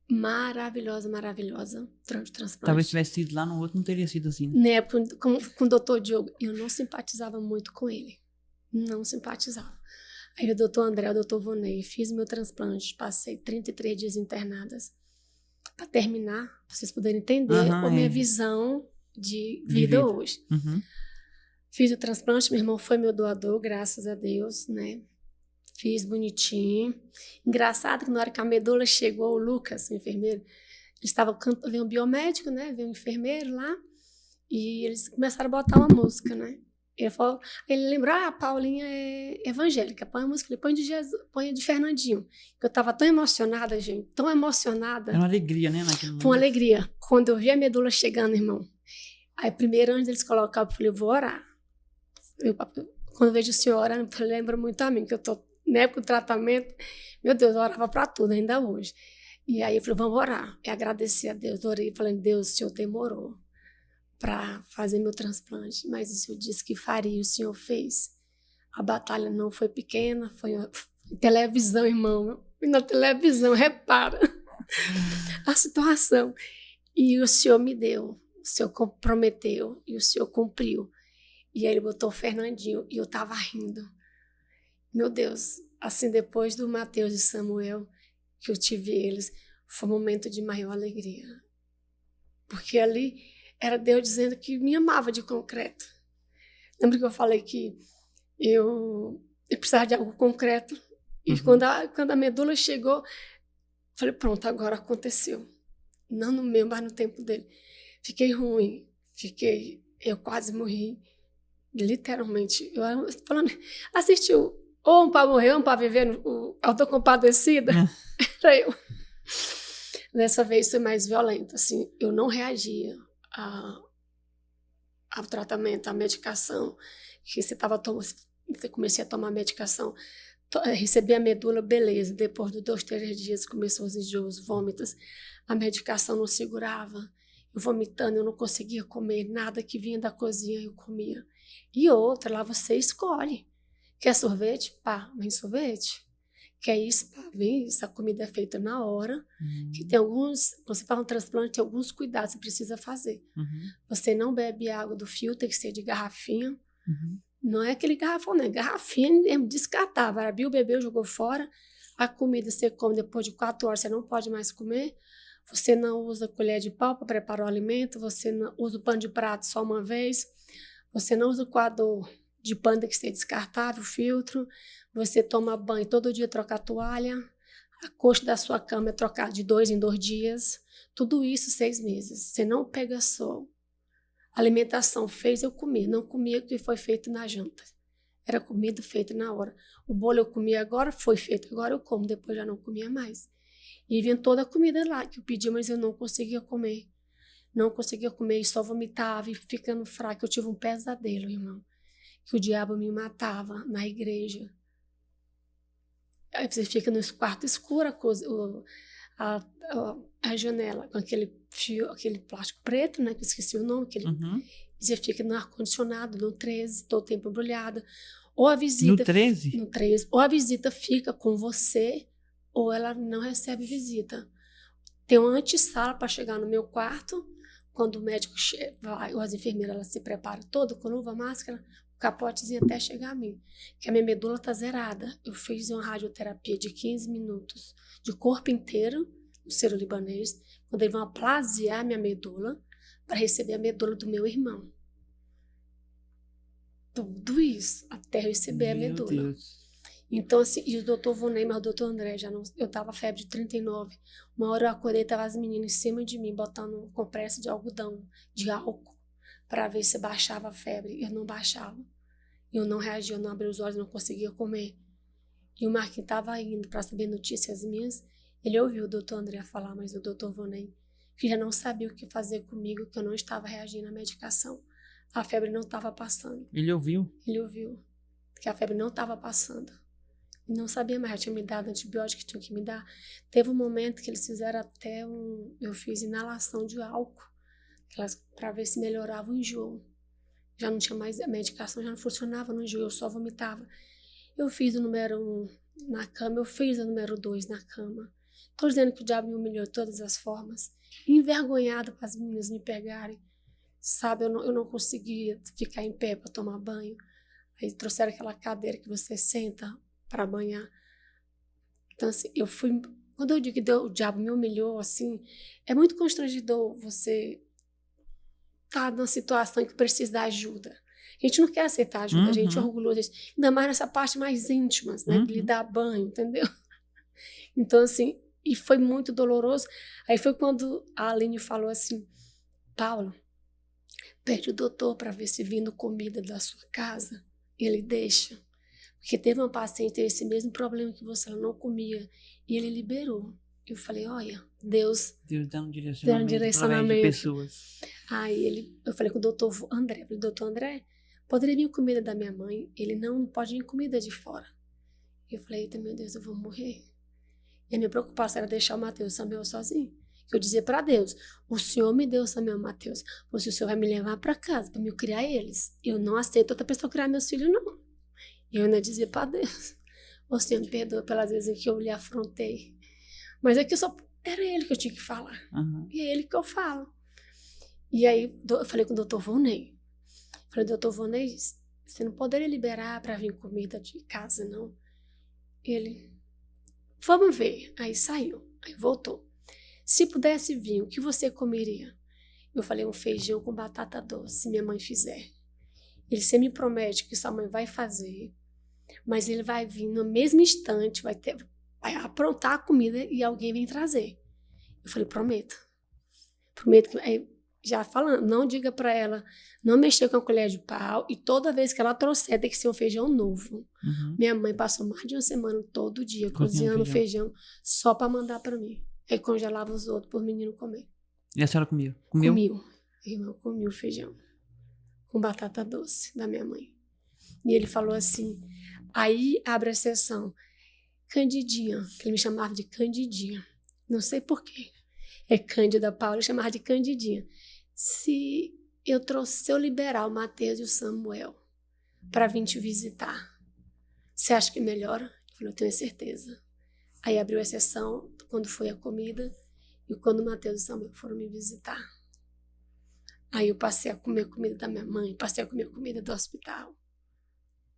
maravilhosa durante o transplante. Talvez tivesse sido lá no outro, não teria sido assim, né? Com o doutor Diogo, eu não simpatizava muito com ele. Não simpatizava. Aí o doutor André, o doutor Vonei, fiz meu transplante, passei 33 dias internadas. Para terminar, para vocês poderem entender a minha visão de vida hoje. Fiz o transplante, meu irmão foi meu doador, graças a Deus, né? Fiz bonitinho. Engraçado que na hora que a medula chegou, o Lucas, o enfermeiro, veio um biomédico, né? Veio um enfermeiro lá, e eles começaram a botar uma música, né? Ele lembrou, a Paulinha é evangélica, põe a música, põe de Jesus, põe de Fernandinho. Que eu tava tão emocionada, gente, tão emocionada. Era uma alegria, né? Foi uma alegria. Quando eu vi a medula chegando, irmão, aí primeiro antes deles colocar, eu falei, eu vou orar. Quando eu vejo o senhor orando, eu lembro muito a mim, que eu tô na época do tratamento, meu Deus, eu orava pra tudo, ainda hoje. E aí eu falei, vamos orar. E agradecer a Deus, orei, falando, Deus, o senhor demorou para fazer meu transplante, mas o senhor disse que faria, o senhor fez. A batalha não foi pequena, foi televisão, irmão. E na televisão, repara a situação. E o senhor me deu, o senhor comprometeu e o senhor cumpriu. E aí ele botou o Fernandinho e eu tava rindo. Meu Deus, assim, depois do Mateus e Samuel, que eu tive eles, foi um momento de maior alegria. Porque ali era Deus dizendo que me amava de concreto. Lembra que eu falei que eu precisava de algo concreto? E quando a medula chegou, falei, pronto, agora aconteceu. Não no meu, mas no tempo dele. Fiquei ruim, eu quase morri. Literalmente. Eu falando, assistiu Um para Morrer, Um para Viver, o Autocompadecida? Era eu. Dessa vez foi mais violento, assim, eu não reagia ao tratamento, à medicação, que você comecei a tomar medicação, recebi a medula, beleza, depois de 2, 3 dias começou os enjoos, vômitos, a medicação não segurava, eu vomitando, eu não conseguia comer, nada que vinha da cozinha eu comia. E outra, lá você escolhe, quer sorvete? Pá, vem sorvete. Quer isso? Pá, vem isso, a comida é feita na hora, que tem alguns, quando você faz um transplante, tem alguns cuidados que você precisa fazer. Você não bebe água do filtro, tem que ser de garrafinha, não é aquele garrafão, não é garrafinha mesmo, descartável. Abriu, bebeu, jogou fora. A comida você come depois de 4 horas, você não pode mais comer. Você não usa colher de pau para preparar o alimento. Você não usa o pano de prato só uma vez. Você não usa o coador de pano, tem que ser descartável, filtro. Você toma banho todo dia, troca a toalha. A coxa da sua cama é trocada de 2 em 2 dias. Tudo isso 6 meses. Você não pega sol. Alimentação fez, eu comia. Não comia o que foi feito na janta. Era comida feita na hora. O bolo eu comia agora, foi feito agora eu como. Depois já não comia mais. E vinha toda a comida lá que eu pedia, mas eu não conseguia comer. Não conseguia comer e só vomitava e ficando fraca. Eu tive um pesadelo, irmão. Que o diabo me matava na igreja. Aí você fica no quarto escuro, a janela com aquele fio, aquele plástico preto, né, que eu esqueci o nome, e você fica no ar-condicionado, no 13, todo o tempo embrulhada. Ou a visita... No 13? No 13. Ou a visita fica com você, ou ela não recebe visita. Tem uma antessala para chegar no meu quarto, quando o médico vai, ou as enfermeiras, ela se prepara toda, com luva, máscara, o capotezinho até chegar a mim. Que a minha medula está zerada. Eu fiz uma radioterapia de 15 minutos, de corpo inteiro, no sírio-libanês, quando eles vão aplasear minha medula para receber a medula do meu irmão. Tudo isso, até receber a medula. Deus. Então, assim, e o doutor Vonei, mas o doutor André, já não, eu estava febre de 39. Uma hora eu acordei, tava as meninas em cima de mim, botando compressa de algodão, de álcool, para ver se baixava a febre. Eu não baixava. Eu não reagia, eu não abria os olhos, não conseguia comer. E o Marquinhos estava indo para saber notícias minhas. Ele ouviu o doutor André falar, mas o doutor Vonei, que já não sabia o que fazer comigo, que eu não estava reagindo à medicação. A febre não estava passando. Ele ouviu? Ele ouviu, que a febre não estava passando. E não sabia mais, já tinha me dado antibiótico que tinha que me dar. Teve um momento que eles fizeram até eu fiz inalação de álcool, para ver se melhorava o enjoo. Já não tinha mais, a medicação já não funcionava no enjoo, eu só vomitava. Eu fiz o número 1 na cama, eu fiz o número 2 na cama. Estou dizendo que o diabo me humilhou de todas as formas. Envergonhada para as meninas me pegarem. Sabe, eu não conseguia ficar em pé para tomar banho. Aí trouxeram aquela cadeira que você senta para banhar. Então, assim, eu fui... Quando eu digo que o diabo me humilhou, assim, é muito constrangedor você estar numa situação em que precisa da ajuda. A gente não quer aceitar ajuda, a gente é orgulhoso. Ainda mais nessa parte mais íntima, né? De lhe dar banho, entendeu? Então, assim, e foi muito doloroso. Aí foi quando a Aline falou assim, Paulo, pede o doutor para ver se vindo comida da sua casa, ele deixa. Porque teve uma paciente que teve esse mesmo problema que você, ela não comia, e ele liberou. Eu falei, olha, Deus dando direcionamento de pessoas. Aí eu falei com o doutor André, falei, doutor André, poderia vir comida da minha mãe? Ele não pode vir comida de fora. Eu falei, eita, meu Deus, eu vou morrer. E a minha preocupação era deixar o Mateus e o Samuel sozinho. Eu dizia para Deus, o Senhor me deu o Samuel e o Mateus, ou se o Senhor vai me levar para casa para me criar eles. Eu não aceito outra pessoa criar meus filhos, não. E eu ainda dizia para Deus, o Senhor me perdoa pelas vezes em que eu lhe afrontei. Mas é que era ele que eu tinha que falar. E é ele que eu falo. E aí eu falei com o doutor Vonei. Falei, doutor Vonei, você não poderia liberar para vir comida de casa, não? Ele, vamos ver. Aí saiu, aí voltou. Se pudesse vir, o que você comeria? Eu falei, um feijão com batata doce, se minha mãe fizer. Ele, você me promete que sua mãe vai fazer, mas ele vai vir no mesmo instante, vai aprontar a comida e alguém vem trazer. Eu falei, prometo. Prometo que... Aí, já falando, não diga para ela não mexer com a colher de pau, e toda vez que ela trouxer tem que ser um feijão novo. Minha mãe passou mais de uma semana todo dia cozinhando feijão só para mandar para mim. Aí congelava os outros pro menino comer. E a senhora comia? Comiu. Irmão, comi o feijão com batata doce da minha mãe. E ele falou assim, aí abre a exceção, Candidinha, que ele me chamava de Candidinha. Não sei porquê. É Cândida Paula, eu chamava de Candidinha. Se eu liberar o Mateus e o Samuel para vir te visitar, você acha que melhora? Eu falei, eu tenho certeza. Aí abriu a exceção quando foi a comida e quando o Mateus e o Samuel foram me visitar. Aí eu passei a comer a comida da minha mãe, passei a comer a comida do hospital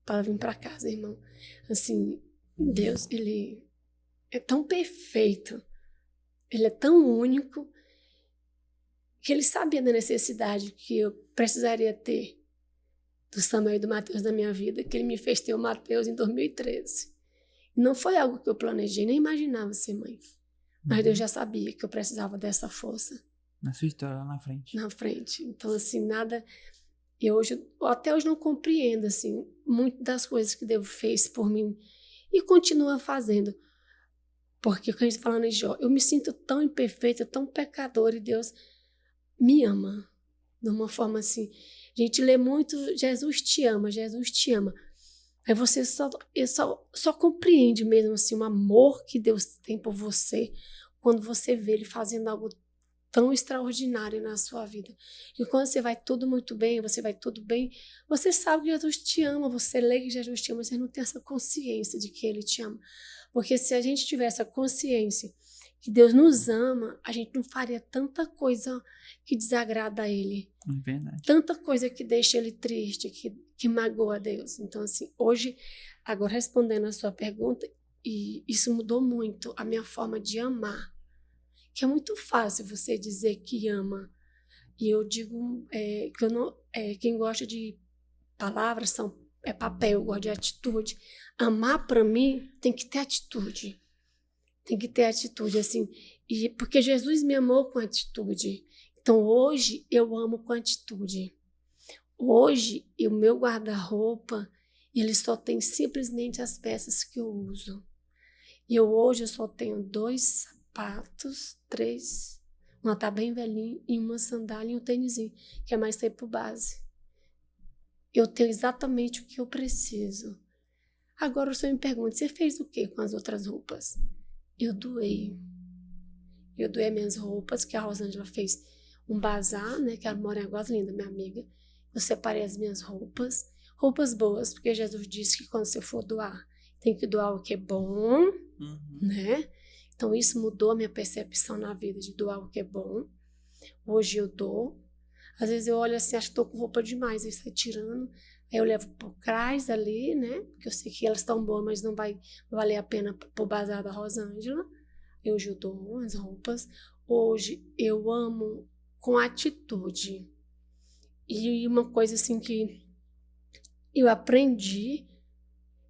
para vir para casa, irmão. Assim, Deus, ele é tão perfeito, ele é tão único, que ele sabia da necessidade que eu precisaria ter do Samuel e do Mateus na minha vida, que ele me fez ter o Mateus em 2013. Não foi algo que eu planejei, nem imaginava ser mãe. Mas Deus já sabia que eu precisava dessa força. Na sua história, lá na frente. Na frente. Então, assim, nada... até hoje não compreendo, assim, muito das coisas que Deus fez por mim e continua fazendo. Porque, quando a gente está falando em Jó, eu me sinto tão imperfeita, tão pecadora e Deus me ama. De uma forma assim... A gente lê muito, Jesus te ama, Jesus te ama. Aí você só compreende mesmo assim, o amor que Deus tem por você quando você vê Ele fazendo algo tão extraordinário na sua vida. E quando você vai tudo muito bem, você sabe que Jesus te ama, você lê que Jesus te ama, você não tem essa consciência de que Ele te ama. Porque se a gente tivesse a consciência que Deus nos ama, a gente não faria tanta coisa que desagrada a Ele. É verdade. Tanta coisa que deixa Ele triste, que magoa a Deus. Então, assim, hoje, agora respondendo a sua pergunta, e isso mudou muito a minha forma de amar. Que é muito fácil você dizer que ama. E eu digo que eu não, quem gosta de palavras é papel, eu gosto de atitude. Amar, para mim, tem que ter atitude. Tem que ter atitude, assim. Porque Jesus me amou com atitude. Então, hoje, eu amo com atitude. Hoje, o meu guarda-roupa, ele só tem simplesmente as peças que eu uso. E hoje eu só tenho 2 sapatos, 3, uma tá bem velhinha, e uma sandália e um tênisinho, que é mais tempo base. Eu tenho exatamente o que eu preciso. Agora, o senhor me pergunta, você fez o que com as outras roupas? Eu doei as minhas roupas, que a Rosângela fez um bazar, né, que ela mora em Águas Lindas, minha amiga. Eu separei as minhas roupas boas, porque Jesus disse que quando você for doar, tem que doar o que é bom, né? Então isso mudou a minha percepção na vida, de doar o que é bom. Hoje eu dou. Às vezes eu olho assim, acho que estou com roupa demais, aí sai tirando. Aí eu levo pro Crais ali, né? Porque eu sei que elas estão boas, mas não vai valer a pena pro bazar da Rosângela. Hoje eu dou as roupas. Hoje eu amo com atitude. E uma coisa assim que eu aprendi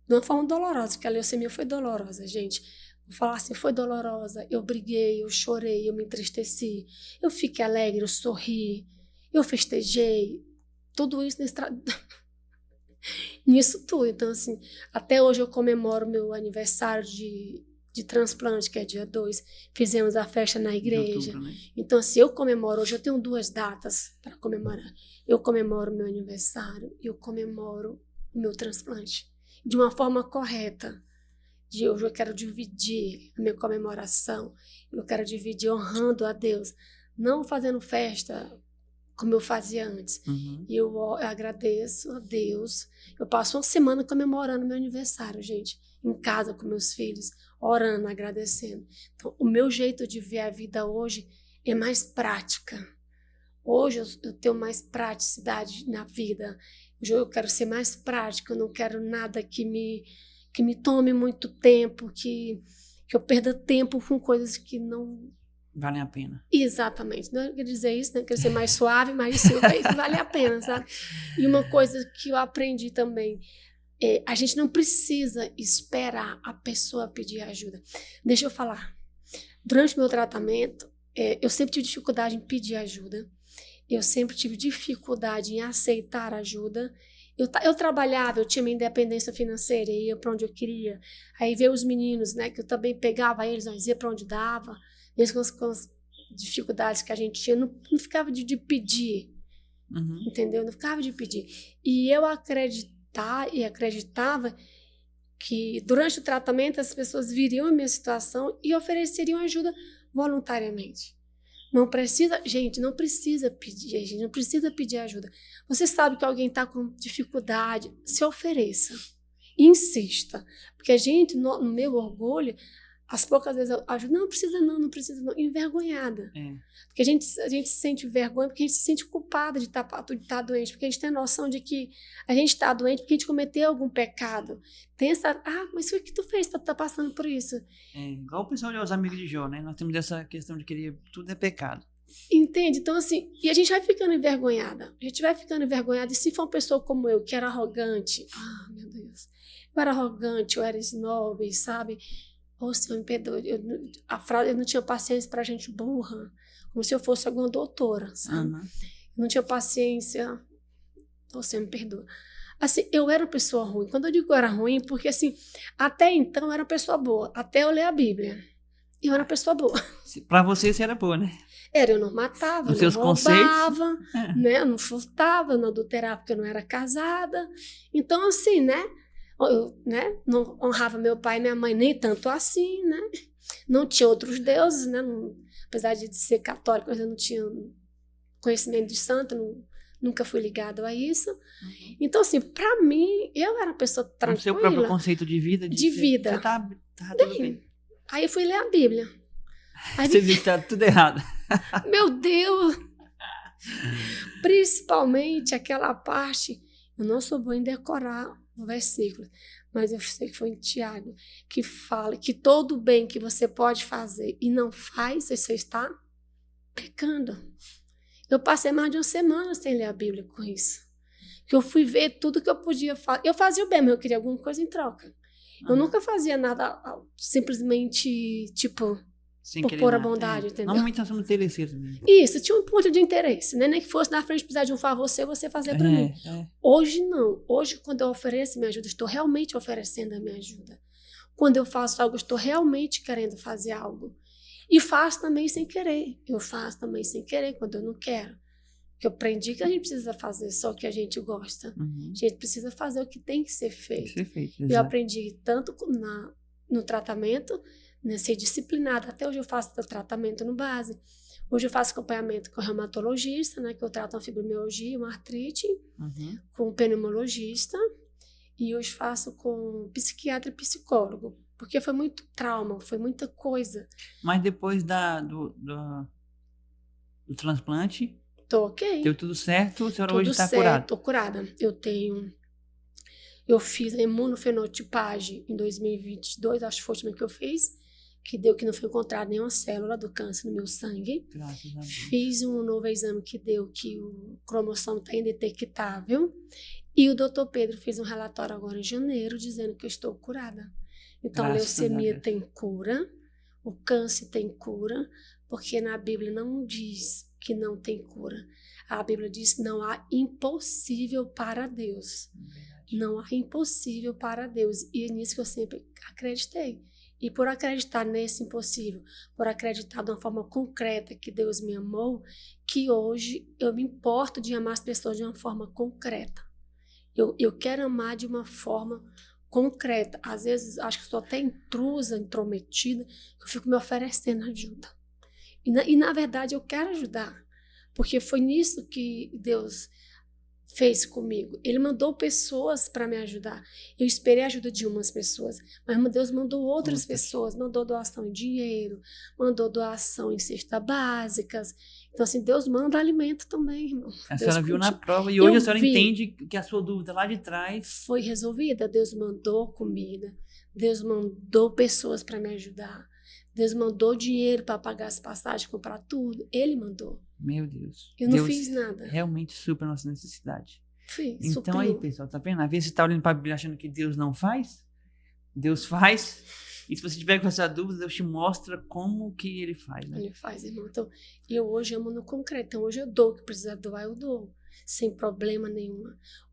de uma forma dolorosa, que a leucemia foi dolorosa, gente. Vou falar assim, foi dolorosa. Eu briguei, eu chorei, eu me entristeci. Eu fiquei alegre, eu sorri, eu festejei. Tudo isso nisso tudo. Então, assim, até hoje eu comemoro meu aniversário de transplante, que é dia 2. Fizemos a festa na igreja. Outubro, né? Então, assim, eu comemoro. Hoje eu tenho 2 datas para comemorar. Eu comemoro meu aniversário e eu comemoro o meu transplante. De uma forma correta. Hoje eu quero dividir a minha comemoração. Eu quero dividir honrando a Deus. Não fazendo festa como eu fazia antes. E eu agradeço a Deus. Eu passo uma semana comemorando meu aniversário, gente. Em casa com meus filhos, orando, agradecendo. Então, o meu jeito de ver a vida hoje é mais prática. Hoje eu tenho mais praticidade na vida. Hoje eu quero ser mais prática. Eu não quero nada que me tome muito tempo, que eu perda tempo com coisas que não... Valem a pena. Exatamente. Não quer dizer isso, né? Quer ser mais suave, mas isso vale a pena, sabe? E uma coisa que eu aprendi também, a gente não precisa esperar a pessoa pedir ajuda. Deixa eu falar. Durante o meu tratamento, eu sempre tive dificuldade em pedir ajuda. Eu sempre tive dificuldade em aceitar ajuda. Eu trabalhava, eu tinha minha independência financeira, ia para onde eu queria. Aí veio os meninos, né, que eu também pegava eles, dizia para onde dava. mesmo com as dificuldades que a gente tinha, não ficava de pedir, entendeu? Não ficava de pedir. E eu acreditava que durante o tratamento as pessoas viriam a minha situação e ofereceriam ajuda voluntariamente. Não precisa pedir, gente, não precisa pedir ajuda. Você sabe que alguém está com dificuldade, se ofereça, insista. Porque a gente, no meu orgulho, as poucas vezes eu ajudo, não precisa não, envergonhada. Porque a gente se sente vergonha, porque a gente se sente culpada de estar doente, porque a gente tem a noção de que a gente está doente porque a gente cometeu algum pecado. Tem essa, mas o que tu fez para estar passando por isso? Igual o pessoal de Os Amigos de Jó, né? Nós temos essa questão de querer, tudo é pecado. Entende? Então, assim, e a gente vai ficando envergonhada. E se for uma pessoa como eu, que era arrogante, meu Deus, eu era arrogante, eu era snob, sabe? Senhor, me perdoe. Eu não tinha paciência para gente burra, como se eu fosse alguma doutora, sabe? Eu não tinha paciência. Senhor, me perdoa. Assim, eu era uma pessoa ruim. Quando eu digo que eu era ruim, porque assim, até então eu era uma pessoa boa, até eu ler a Bíblia. Eu era uma pessoa boa. Para você era boa, né? Eu não matava, eu não roubava, né? Eu não furtava, eu não adulterava porque eu não era casada. Então, assim, né? Eu, né, não honrava meu pai e minha mãe nem tanto assim, né? Não tinha outros deuses, né? Apesar de ser católica, eu não tinha conhecimento de santo, nunca fui ligado a isso. Então, assim, pra mim, eu era uma pessoa tranquila. O seu próprio conceito de vida? De vida. Você tá tudo bem. Aí eu fui ler a Bíblia. Você viu que tá tudo errado. Meu Deus! Principalmente aquela parte, eu não sou boa em decorar o versículo, mas eu sei que foi em Tiago, que fala que todo bem que você pode fazer e não faz, você está pecando. Eu passei mais de uma semana sem ler a Bíblia com isso. Que eu fui ver tudo que eu podia fazer. Eu fazia o bem, mas eu queria alguma coisa em troca. Eu nunca fazia nada simplesmente, tipo, por pôr a bondade, entendeu? Normalmente nós somos interesseiros mesmo. Isso, tinha um ponto de interesse, né? Nem que fosse na frente precisar de um favor seu, você fazer para mim. Hoje não. Hoje, quando eu ofereço minha ajuda, estou realmente oferecendo a minha ajuda. Quando eu faço algo, estou realmente querendo fazer algo. E faço também sem querer. Eu faço também sem querer, quando eu não quero. Porque eu aprendi que a gente precisa fazer só o que a gente gosta. A gente precisa fazer o que tem que ser feito. Eu aprendi tanto no tratamento, né, ser disciplinada. Até hoje eu faço tratamento no base. Hoje eu faço acompanhamento com o reumatologista, né, que eu trato uma fibromialgia, uma artrite, com o pneumologista. E hoje faço com psiquiatra e psicólogo. Porque foi muito trauma, foi muita coisa. Mas depois do transplante... Tô ok. Deu tudo certo? A senhora hoje está curada? Tô curada. Eu fiz a imunofenotipagem em 2022, acho que foi a última que eu fiz, que deu que não foi encontrada nenhuma célula do câncer no meu sangue. Graças a Deus. Fiz um novo exame que deu que o cromossomo está indetectável. E o doutor Pedro fez um relatório agora em janeiro dizendo que eu estou curada. Então, a leucemia tem cura, o câncer tem cura, porque na Bíblia não diz que não tem cura. A Bíblia diz que não há impossível para Deus. Não há impossível para Deus. E é nisso que eu sempre acreditei. E por acreditar nesse impossível, por acreditar de uma forma concreta que Deus me amou, que hoje eu me importo de amar as pessoas de uma forma concreta. Eu quero amar de uma forma concreta. Às vezes, acho que sou até intrusa, intrometida, eu fico me oferecendo ajuda. E na verdade, eu quero ajudar, porque foi nisso que Deus fez comigo. Ele mandou pessoas para me ajudar. Eu esperei a ajuda de umas pessoas, mas Deus mandou outras pessoas, mandou doação em dinheiro, mandou doação em cestas básicas. Então, assim, Deus manda alimento também, irmão. A senhora viu na prova e hoje a senhora entende que a sua dúvida lá de trás... Foi resolvida. Deus mandou comida, Deus mandou pessoas para me ajudar. Deus mandou dinheiro para pagar as passagens, comprar tudo. Ele mandou. Meu Deus. Eu não fiz nada. Realmente supra a nossa necessidade. Fiz, então aí, pessoal, tá vendo? Às vezes você tá olhando para a Bíblia achando que Deus não faz. Deus faz. E se você tiver com essa dúvida, Deus te mostra como que Ele faz, né? Ele faz, irmão. Então, eu hoje amo no concreto. Então, hoje eu dou o que precisar doar, eu dou. Sem problema nenhum.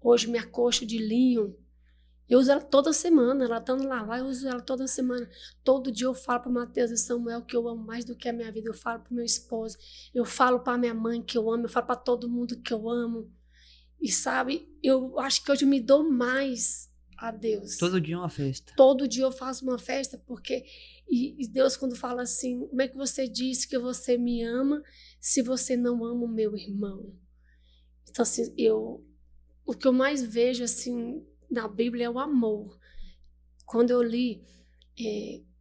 Hoje, minha coxa de linho, Eu uso ela toda semana, ela estando lá, eu uso ela toda semana. Todo dia eu falo para Mateus e Samuel que eu amo mais do que a minha vida. Eu falo para o meu esposo, eu falo para minha mãe que eu amo, eu falo para todo mundo que eu amo. E sabe, eu acho que hoje eu me dou mais a Deus. Todo dia é uma festa. Todo dia eu faço uma festa, porque e Deus quando fala assim, como é que você diz que você me ama se você não ama o meu irmão? Então assim, o que eu mais vejo assim na Bíblia é o amor. Quando eu li,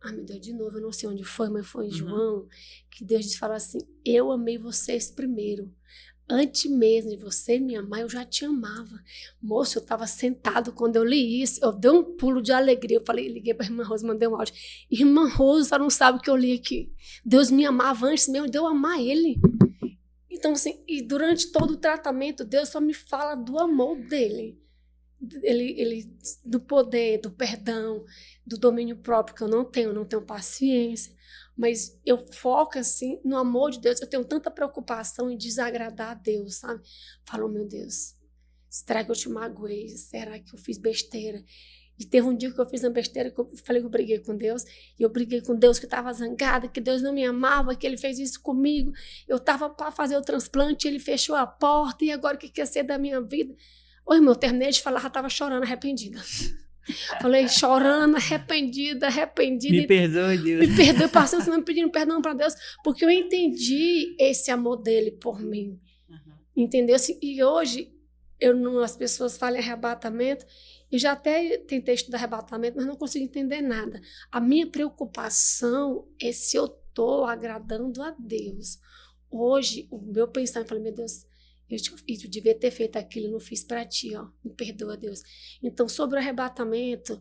meu Deus, de novo, eu não sei onde foi, mas foi em João, que Deus fala assim, eu amei vocês primeiro. Antes mesmo de você me amar, eu já te amava. Moço, eu estava sentado quando eu li isso, eu dei um pulo de alegria. Eu falei, liguei para a irmã Rosa, mandei um áudio. Irmã Rosa, ela não sabe o que eu li aqui. Deus me amava antes mesmo de eu amar ele. Então, assim, e durante todo o tratamento, Deus só me fala do amor dele. Ele do poder, do perdão, do domínio próprio, que eu não tenho paciência. Mas eu foco, assim, no amor de Deus. Eu tenho tanta preocupação em desagradar a Deus, sabe? Falo, meu Deus, será que eu te magoei? Será que eu fiz besteira? E teve um dia que eu fiz uma besteira, que eu falei que eu briguei com Deus. E eu briguei com Deus que estava zangada, que Deus não me amava, que Ele fez isso comigo. Eu estava para fazer o transplante, Ele fechou a porta. E agora o que quer ser da minha vida? Ô, irmão, eu terminei de falar, já estava chorando, arrependida. Falei, chorando, arrependida. Me perdoe, Deus. Me perdoe, passando semana pedindo perdão para Deus, porque eu entendi esse amor dele por mim. Entendeu? E hoje, as pessoas falam em arrebatamento, eu já até tentei estudar arrebatamento, mas não consigo entender nada. A minha preocupação é se eu estou agradando a Deus. Hoje, o meu pensamento, eu falei, meu Deus, eu devia ter feito aquilo, não fiz para ti, ó, me perdoa, Deus. Então, sobre o arrebatamento,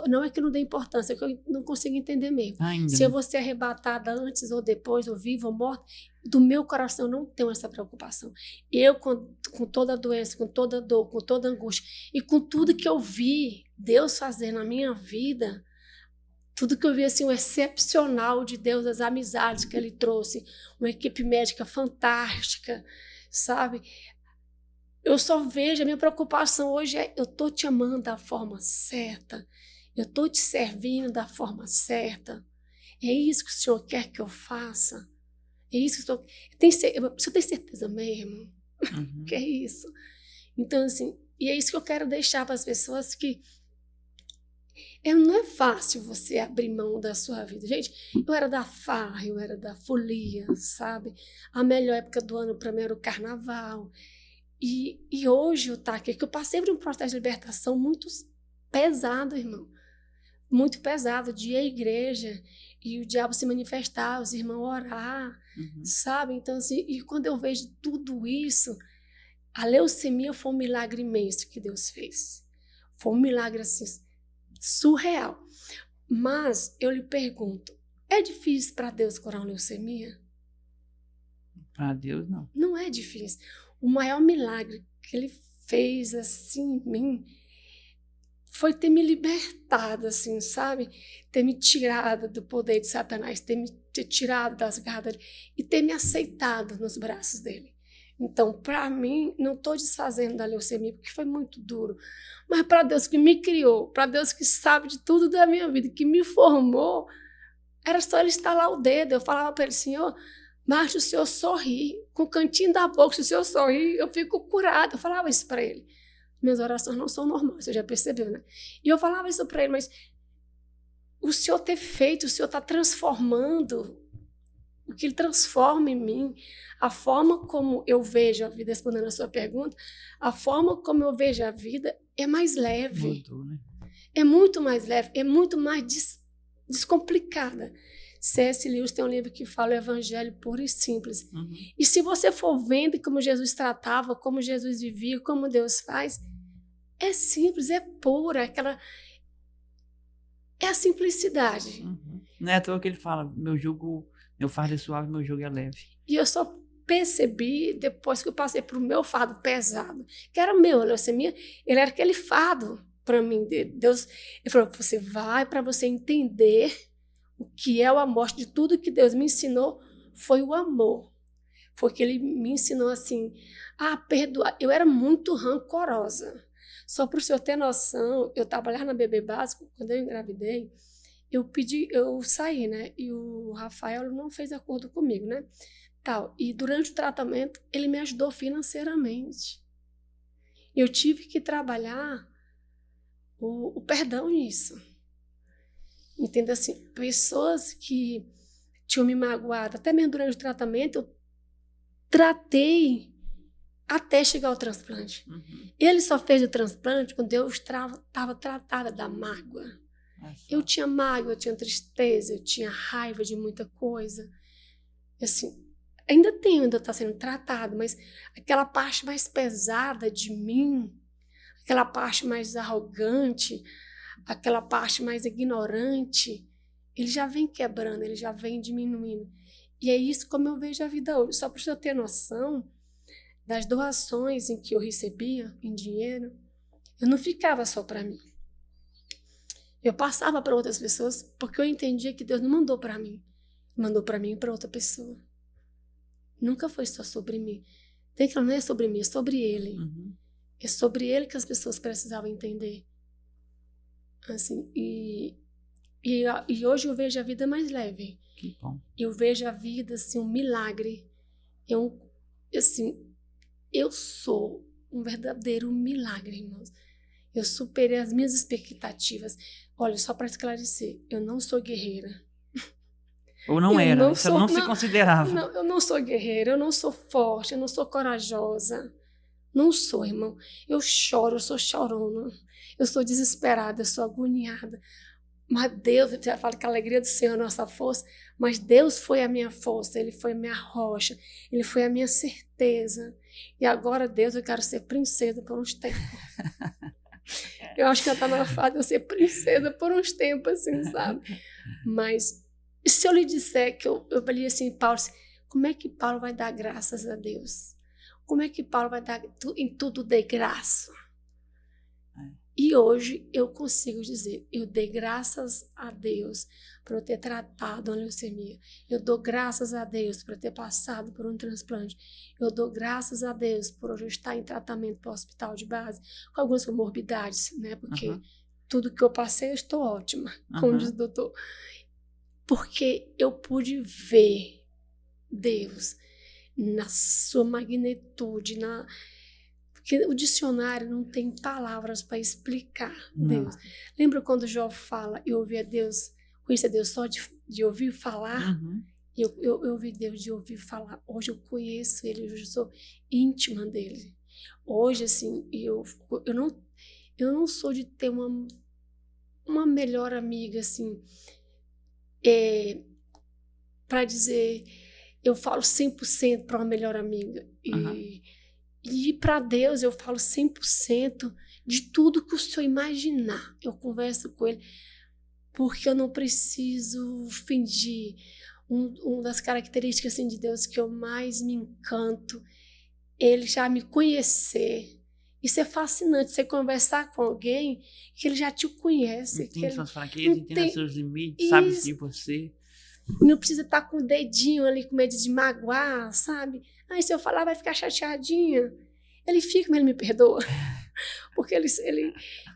não é que não dê importância, é que eu não consigo entender mesmo. Se eu vou ser arrebatada antes ou depois, ou viva ou morta, do meu coração eu não tenho essa preocupação. Eu, com toda a doença, com toda a dor, com toda a angústia, e com tudo que eu vi Deus fazer na minha vida, tudo que eu vi, assim, o excepcional de Deus, as amizades que Ele trouxe, uma equipe médica fantástica, sabe? Eu só vejo, a minha preocupação hoje é, eu estou te amando da forma certa, eu estou te servindo da forma certa, é isso que o Senhor quer que eu faça, é isso que o Senhor... Você tem certeza mesmo? Que é isso? Então, assim, e é isso que eu quero deixar para as pessoas, que não é fácil você abrir mão da sua vida. Gente, eu era da farra, eu era da folia, sabe? A melhor época do ano para mim era o carnaval. E hoje eu tô aqui, que eu passei por um processo de libertação muito pesado, irmão. Muito pesado, de ir à igreja e o diabo se manifestar, os irmãos orar, sabe? Então, assim, e quando eu vejo tudo isso, a leucemia foi um milagre imenso que Deus fez. Foi um milagre, assim, surreal. Mas eu lhe pergunto, é difícil para Deus curar uma leucemia? Para Deus, não. Não é difícil. O maior milagre que Ele fez, assim, em mim, foi ter me libertado, assim, sabe? Ter me tirado do poder de Satanás, ter me tirado das garras dele e ter me aceitado nos braços dele. Então, para mim, não estou desfazendo da leucemia, porque foi muito duro. Mas para Deus que me criou, para Deus que sabe de tudo da minha vida, que me formou, era só Ele estalar o dedo. Eu falava para Ele, Senhor, mas se o Senhor sorrir, com o cantinho da boca, se o Senhor sorrir, eu fico curado. Eu falava isso para Ele. Minhas orações não são normais, você já percebeu, né? E eu falava isso para Ele, mas o Senhor ter feito, o Senhor está transformando, o que Ele transforma em mim, a forma como eu vejo a vida, respondendo a sua pergunta, a forma como eu vejo a vida é mais leve. Mudou, né? É muito mais leve, é muito mais descomplicada. C.S. Lewis tem um livro que fala o evangelho puro e simples. E se você for vendo como Jesus tratava, como Jesus vivia, como Deus faz, é simples, é pura, é a simplicidade. Não é à toa que ele fala, meu fardo é suave, meu jugo é leve. E eu só percebi, depois que eu passei para o meu fardo pesado, que era meu, a leucemia, ele era aquele fardo para mim. Deus, ele falou, você vai, para você entender o que é o amor. De tudo que Deus me ensinou foi o amor. Foi que Ele me ensinou assim, a perdoar. Eu era muito rancorosa. Só para o senhor ter noção, eu trabalhava na Bebê Básico, quando eu engravidei, eu saí, né? E o Rafael não fez acordo comigo, né? Tal. E durante o tratamento, ele me ajudou financeiramente. Eu tive que trabalhar o perdão nisso. Entendeu? Assim, pessoas que tinham me magoado, até mesmo durante o tratamento, eu tratei até chegar ao transplante. Uhum. Ele só fez o transplante quando eu estava tratada da mágoa. Eu tinha mágoa, eu tinha tristeza, eu tinha raiva de muita coisa. Assim, ainda está sendo tratado, mas aquela parte mais pesada de mim, aquela parte mais arrogante, aquela parte mais ignorante, ele já vem quebrando, ele já vem diminuindo. E é isso como eu vejo a vida hoje. Só para eu ter noção das doações em que eu recebia em dinheiro, eu não ficava só para mim. Eu passava para outras pessoas porque eu entendia que Deus não mandou para mim. Mandou para mim e para outra pessoa. Nunca foi só sobre mim. Tem que não é sobre mim, é sobre Ele. Uhum. É sobre Ele que as pessoas precisavam entender. Assim, e hoje eu vejo a vida mais leve. Que bom. Eu vejo a vida assim, um milagre. Eu sou um verdadeiro milagre, irmãos. Eu superei as minhas expectativas. Olha, só para esclarecer, eu não sou guerreira. Ou não era, você não se considerava. Não, eu não sou guerreira, eu não sou forte, eu não sou corajosa. Não sou, irmão. Eu choro, eu sou chorona. Eu sou desesperada, eu sou agoniada. Mas Deus, já fala que a alegria do Senhor é a nossa força, mas Deus foi a minha força, Ele foi a minha rocha, Ele foi a minha certeza. E agora, Deus, eu quero ser princesa por uns tempos. Eu acho que já está na fase de eu ser princesa por uns tempos, assim, sabe? Mas se eu lhe disser que eu falei assim, Paulo, como é que Paulo vai dar graças a Deus? Como é que Paulo vai dar em tudo de graça? E hoje eu consigo dizer, eu dei graças a Deus por eu ter tratado a leucemia. Eu dou graças a Deus por eu ter passado por um transplante. Eu dou graças a Deus por hoje estar em tratamento para o hospital de base, com algumas comorbidades, né? Porque tudo que eu passei, eu estou ótima, como diz o doutor. Porque eu pude ver Deus na sua magnitude, porque o dicionário não tem palavras para explicar Deus. Lembra quando Jó fala, eu ouvi a Deus, conheci a Deus só de ouvir falar? Eu ouvi Deus de ouvir falar. Hoje eu conheço Ele, hoje eu sou íntima dEle. Hoje, assim, eu não sou de ter uma melhor amiga, assim, para dizer, eu falo 100% para uma melhor amiga. E para Deus eu falo 100% de tudo que o Senhor imaginar. Eu converso com Ele, porque eu não preciso fingir. Uma das características assim, de Deus que eu mais me encanto, Ele já me conhecer. Isso é fascinante, você conversar com alguém que Ele já te conhece. Entende suas fraquezas, entende seus limites, sabe de você. Não precisa estar com o dedinho ali, com medo de magoar, sabe? Aí se eu falar, vai ficar chateadinha. Ele fica, mas ele me perdoa. Porque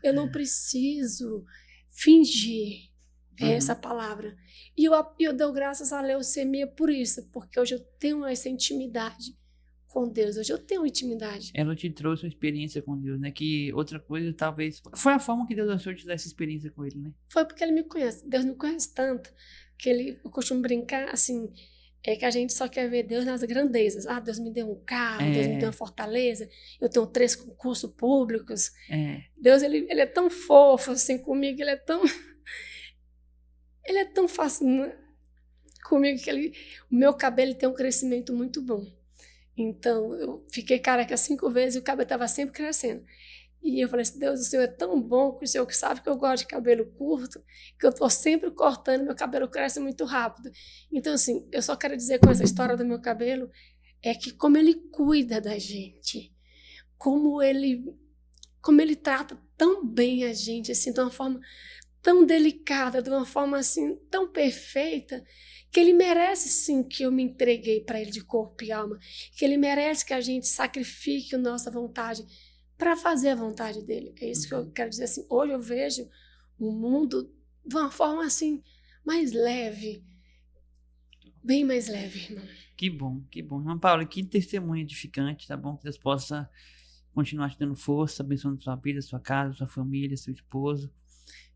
eu não preciso fingir essa palavra. E eu dou graças à leucemia por isso, porque hoje eu tenho essa intimidade com Deus. Hoje eu tenho intimidade. Ela te trouxe uma experiência com Deus, né? Que outra coisa, talvez... Foi a forma que Deus achou te dar essa experiência com Ele, né? Foi porque Ele me conhece. Deus me conhece tanto que eu costumo brincar, assim, que a gente só quer ver Deus nas grandezas. Ah, Deus me deu um carro, Deus me deu uma fortaleza, eu tenho 3 concursos públicos. Deus, ele é tão fofo, assim, comigo, ele é tão fácil, né? Comigo, que o meu cabelo tem um crescimento muito bom. Então, eu fiquei careca 5 vezes e o cabelo estava sempre crescendo. E eu falei assim, Deus, o Senhor é tão bom, que o Senhor sabe que eu gosto de cabelo curto, que eu estou sempre cortando, meu cabelo cresce muito rápido. Então, assim, eu só quero dizer com essa história do meu cabelo, é que como Ele cuida da gente, como ele trata tão bem a gente, assim, de uma forma tão delicada, de uma forma, assim, tão perfeita, que Ele merece, sim, que eu me entreguei para Ele de corpo e alma, que Ele merece que a gente sacrifique a nossa vontade para fazer a vontade dele. É isso que eu quero dizer assim. Hoje eu vejo o mundo de uma forma assim, mais leve, bem mais leve, irmão. Que bom, que bom. Irmã Paula, que testemunho edificante, tá bom? Que Deus possa continuar te dando força, abençoando sua vida, sua casa, sua família, seu esposo.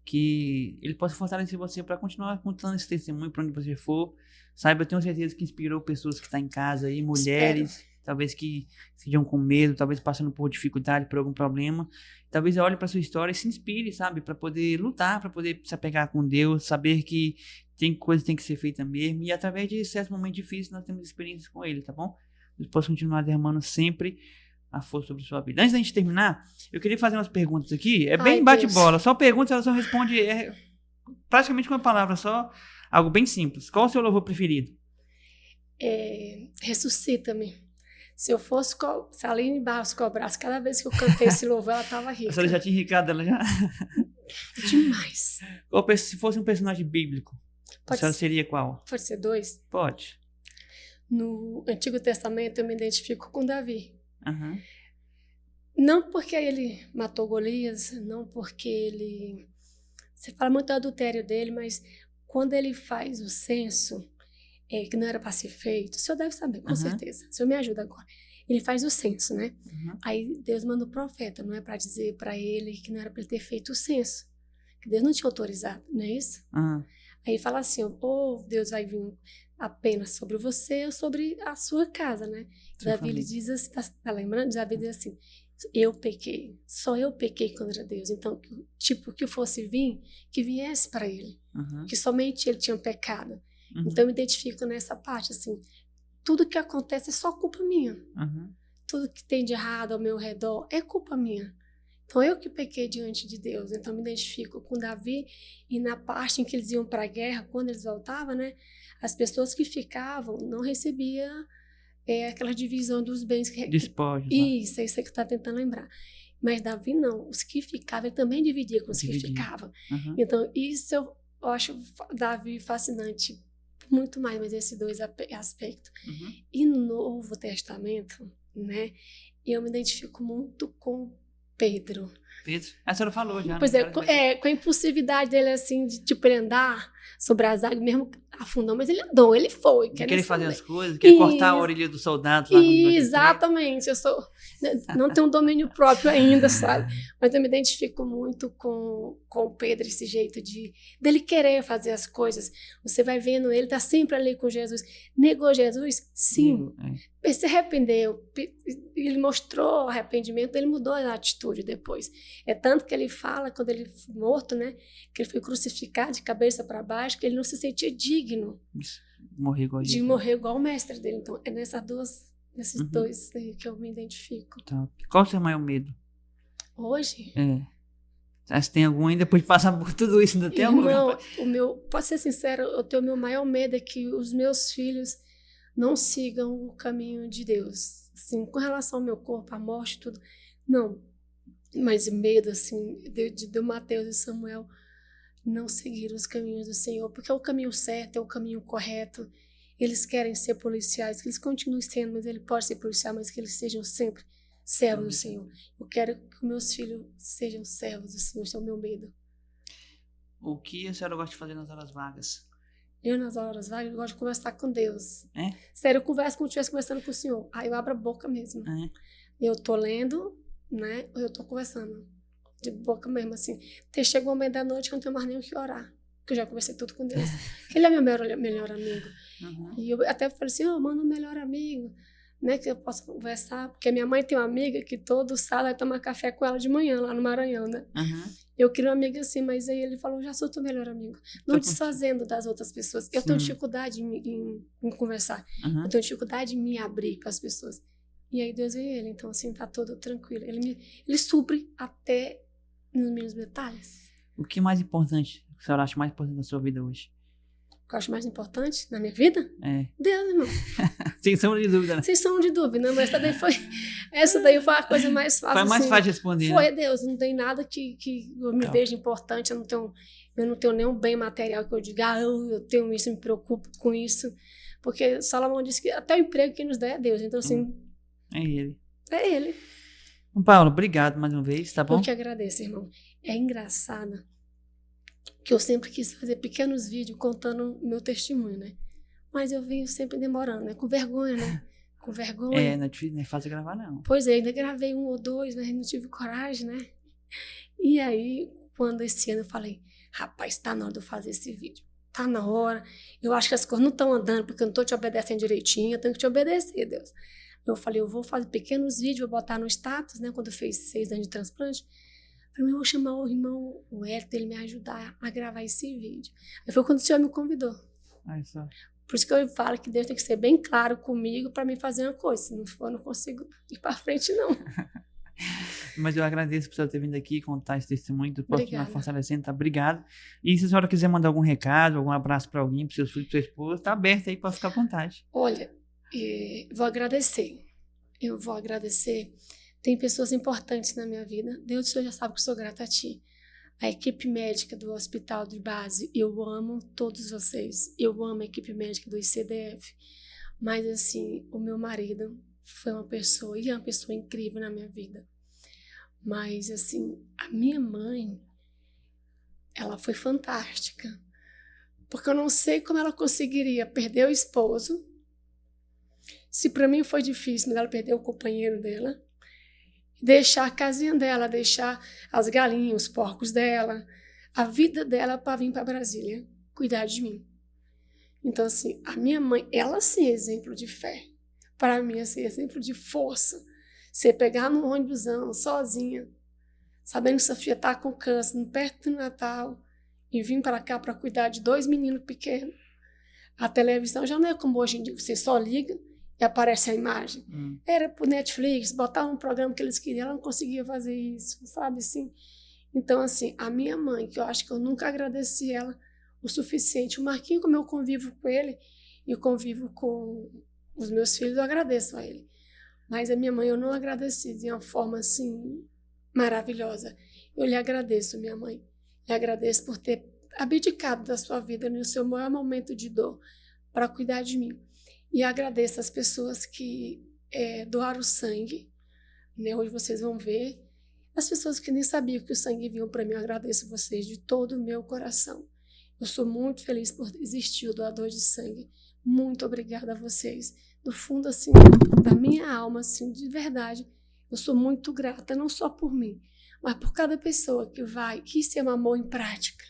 Que Ele possa fortalecer você para continuar contando esse testemunho para onde você for. Saiba, eu tenho certeza que inspirou pessoas que estão em casa aí, mulheres, Espero. Talvez que estejam com medo, talvez passando por dificuldade, por algum problema. Talvez olhe para sua história e se inspire, sabe? Para poder lutar, para poder se apegar com Deus, saber que tem coisa que tem que ser feita mesmo. E através de certos momentos difíceis, nós temos experiências com Ele, tá bom? Deus possa continuar derramando sempre a força sobre sua vida. Antes da gente terminar, eu queria fazer umas perguntas aqui. É bem bate-bola, só pergunta, ela só responde praticamente com uma palavra só, algo bem simples. Qual é o seu louvor preferido? Ressuscita-me. Se eu fosse, se a Aline Barros cobrasse cada vez que eu cantei esse louvor, ela tava rica. A senhora já tinha enricado ela já? Demais. Se fosse um personagem bíblico, a senhora seria qual? Pode ser 2? Pode. No Antigo Testamento eu me identifico com Davi. Uhum. Não porque ele matou Golias, não porque ele... Você fala muito do adultério dele, mas quando ele faz o censo, que não era para ser feito, o senhor deve saber, com certeza. O senhor me ajuda agora. Ele faz o censo, né? Aí Deus manda o profeta, não é para dizer para ele que não era para ele ter feito o censo, que Deus não tinha autorizado, não é isso? Aí fala assim, ou Deus vai vir apenas sobre você ou sobre a sua casa, né? Davi ele diz assim, tá lembrando? Davi diz assim, eu pequei, só eu pequei contra Deus. Então, tipo, que fosse vir, que viesse para ele, que somente ele tinha pecado. Então eu me identifico nessa parte, assim, tudo que acontece é só culpa minha. Tudo que tem de errado ao meu redor é culpa minha. Então eu que pequei diante de Deus. Então eu me identifico com Davi, e na parte em que eles iam para a guerra, quando eles voltavam, né, as pessoas que ficavam não recebiam aquela divisão dos bens. Despojos. Isso, é isso que tu tá tentando lembrar. Mas Davi não, os que ficavam, ele também dividia com os que ficavam. Então isso eu acho Davi fascinante. Muito mais, mas esses 2 aspectos. E no Novo Testamento, né, eu me identifico muito com Pedro. Pedro? A senhora falou já. Pois com a impulsividade dele, assim, de tipo, ele andar sobre as águas, mesmo afundando, mas ele andou, ele foi. Querer fazer as coisas, querer cortar a orelha dos soldados lá. Exatamente, eu não tenho um domínio próprio ainda, sabe? Mas eu me identifico muito com o Pedro, esse jeito dele querer fazer as coisas. Você vai vendo, ele tá sempre ali com Jesus. Negou Jesus? Sim. Ele se arrependeu, ele mostrou arrependimento, ele mudou a atitude depois. É tanto que ele fala, quando ele foi morto, né, que ele foi crucificado de cabeça para baixo, que ele não se sentia digno de morrer igual o mestre dele. Então é nesses 2 aí que eu me identifico. Top. Qual o seu maior medo? Hoje? Você tem algum ainda, depois de passar por tudo isso, ainda tem algum? Não, posso ser sincero, o meu maior medo é que os meus filhos não sigam o caminho de Deus. Assim, com relação ao meu corpo, à morte, tudo. Não, mas medo, assim, de Mateus e Samuel não seguir os caminhos do Senhor, porque é o caminho certo, é o caminho correto. Eles querem ser policiais, que eles continuem sendo, mas ele pode ser policial, mas que eles sejam sempre servos do Senhor. Eu quero que meus filhos sejam servos do Senhor, esse é o meu medo. O que a senhora gosta de fazer nas horas vagas? Eu, nas horas vagas, gosto de conversar com Deus. Sério, eu converso como se estivesse conversando com o Senhor. Aí eu abro a boca mesmo. Eu tô lendo, né? Ou eu tô conversando. De boca mesmo, assim. Até chegou o meio da noite que eu não tenho mais nem o que orar. Porque eu já conversei tudo com Deus. Ele é meu melhor amigo. E eu até falei assim, manda um melhor amigo, né? Que eu possa conversar. Porque a minha mãe tem uma amiga que todo sábado vai tomar café com ela de manhã, lá no Maranhão, né? Eu queria uma amiga assim, mas aí ele falou, já sou teu melhor amigo. Não desfazendo das outras pessoas. Eu tenho dificuldade em conversar. Eu tenho dificuldade em me abrir para as pessoas. E aí Deus veio ele, então assim, tá todo tranquilo. Ele supre até nos mínimos detalhes. O que é mais importante, o que a senhora acha mais importante na sua vida hoje? O que eu acho mais importante na minha vida? Deus, irmão. Sem sombra de dúvida, né? Sem sombra de dúvida, mas essa daí foi a coisa mais fácil. Foi mais assim, fácil de responder, Foi, né? Deus, não tem nada que eu me veja importante, eu não tenho nenhum bem material que eu diga, eu tenho isso, me preocupo com isso, porque Salomão disse que até o emprego que nos dá é Deus, então assim... É ele. É ele. Paulo, obrigado mais uma vez, tá bom? Eu que agradeço, irmão. É engraçado que eu sempre quis fazer pequenos vídeos contando o meu testemunho, né? Mas eu venho sempre demorando, né? Com vergonha, né? Com vergonha. Não é fácil gravar, não. Pois é, ainda gravei 1 ou 2, mas não tive coragem, né? E aí, quando esse ano eu falei, rapaz, tá na hora de eu fazer esse vídeo. Tá na hora. Eu acho que as coisas não estão andando porque eu não tô te obedecendo direitinho. Eu tenho que te obedecer, Deus. Eu falei, eu vou fazer pequenos vídeos, vou botar no status, né? Quando eu fiz 6 anos de transplante. Eu falei, eu vou chamar o irmão, o Hélio, ele me ajudar a gravar esse vídeo. Aí foi quando o senhor me convidou. Só. Por isso que eu falo que Deus tem que ser bem claro comigo para me fazer uma coisa. Se não for, eu não consigo ir para frente, não. Mas eu agradeço por você ter vindo aqui contar esse testemunho do Próximo Fortalecendo, tá? Obrigado. E se a senhora quiser mandar algum recado, algum abraço para alguém, para seus filhos, para sua esposa, tá aberto aí para ficar à vontade. Olha, vou agradecer. Eu vou agradecer. Tem pessoas importantes na minha vida. Deus, o Senhor já sabe que eu sou grata a Ti. A equipe médica do Hospital de Base, eu amo todos vocês. Eu amo a equipe médica do ICDF. Mas, assim, o meu marido foi uma pessoa, e é uma pessoa incrível na minha vida. Mas, assim, a minha mãe, ela foi fantástica. Porque eu não sei como ela conseguiria perder o esposo. Se para mim foi difícil, mas ela perdeu o companheiro dela. Deixar a casinha dela, deixar as galinhas, os porcos dela, a vida dela para vir para Brasília, cuidar de mim. Então, assim, a minha mãe, ela sim é exemplo de fé. Para mim, assim, exemplo de força. Você pegar num ônibusão, sozinha, sabendo que Sofia está com câncer, perto do Natal, e vir para cá para cuidar de 2 meninos pequenos. A televisão já não é como hoje em dia, você só liga e aparece a imagem. Era pro Netflix, botar um programa que eles queriam, ela não conseguia fazer isso, sabe, assim. Então, assim, a minha mãe, que eu acho que eu nunca agradeci ela o suficiente. O Marquinho, como eu convivo com ele e convivo com os meus filhos, eu agradeço a ele. Mas a minha mãe eu não agradeci de uma forma, assim, maravilhosa. Eu lhe agradeço, minha mãe. Lhe agradeço por ter abdicado da sua vida no seu maior momento de dor para cuidar de mim. E agradeço as pessoas que doaram sangue, né? Hoje vocês vão ver. As pessoas que nem sabiam que o sangue vinha para mim, eu agradeço vocês de todo o meu coração. Eu sou muito feliz por existir o doador de sangue. Muito obrigada a vocês. Do fundo, assim, da minha alma, assim, de verdade, eu sou muito grata, não só por mim, mas por cada pessoa que se amou em prática.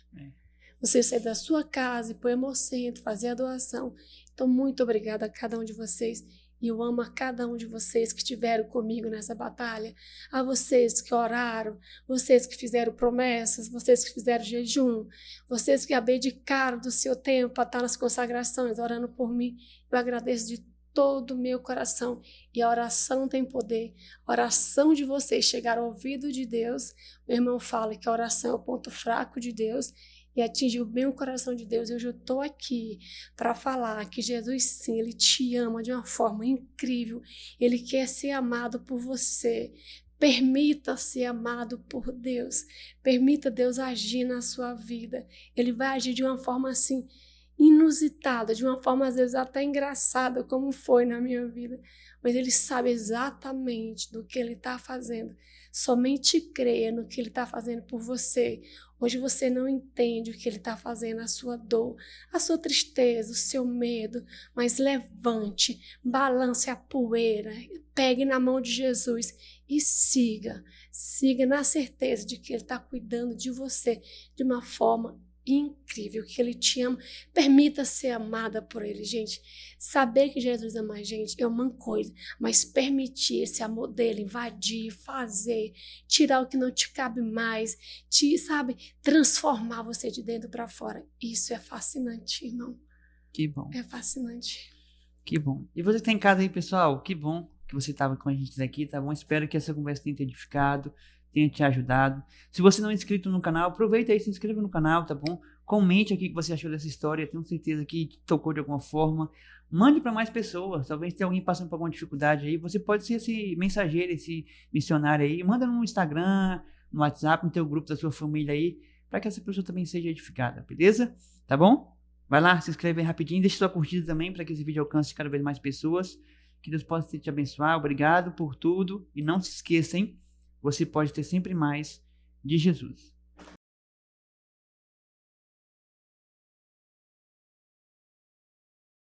Você sair da sua casa e pôr Hemocentro, fazer a doação. Então, muito obrigada a cada um de vocês. E eu amo a cada um de vocês que estiveram comigo nessa batalha. A vocês que oraram, vocês que fizeram promessas, vocês que fizeram jejum, vocês que abdicaram do seu tempo para estar nas consagrações, orando por mim. Eu agradeço de todo o meu coração. E a oração tem poder. A oração de vocês chegar ao ouvido de Deus. Meu irmão fala que a oração é o ponto fraco de Deus. E atingiu bem o coração de Deus. Eu já estou aqui para falar que Jesus, sim, Ele te ama de uma forma incrível. Ele quer ser amado por você. Permita ser amado por Deus. Permita Deus agir na sua vida. Ele vai agir de uma forma assim inusitada, de uma forma às vezes até engraçada, como foi na minha vida. Mas Ele sabe exatamente do que Ele está fazendo. Somente creia no que Ele está fazendo por você. Hoje você não entende o que Ele está fazendo, a sua dor, a sua tristeza, o seu medo, mas levante, balance a poeira, pegue na mão de Jesus e siga na certeza de que Ele está cuidando de você de uma forma incrível, que Ele te ama. Permita ser amada por Ele, gente. Saber que Jesus ama a gente é uma coisa, mas permitir esse amor dele invadir, fazer, tirar o que não te cabe mais, transformar você de dentro para fora. Isso é fascinante, irmão. Que bom. É fascinante. Que bom. E você que tá em casa aí, pessoal, que bom que você estava com a gente aqui, tá bom? Espero que essa conversa tenha te edificado, tenha te ajudado. Se você não é inscrito no canal, aproveita aí, se inscreva no canal, tá bom? Comente aqui o que você achou dessa história, tenho certeza que te tocou de alguma forma. Mande para mais pessoas, talvez tenha alguém passando por alguma dificuldade aí, você pode ser esse mensageiro, esse missionário aí. Manda no Instagram, no WhatsApp, no teu grupo da sua família aí, para que essa pessoa também seja edificada, beleza? Tá bom? Vai lá, se inscreve aí rapidinho, deixa sua curtida também para que esse vídeo alcance cada vez mais pessoas. Que Deus possa te abençoar, obrigado por tudo. E não se esqueça, hein? você pode ter sempre mais de Jesus.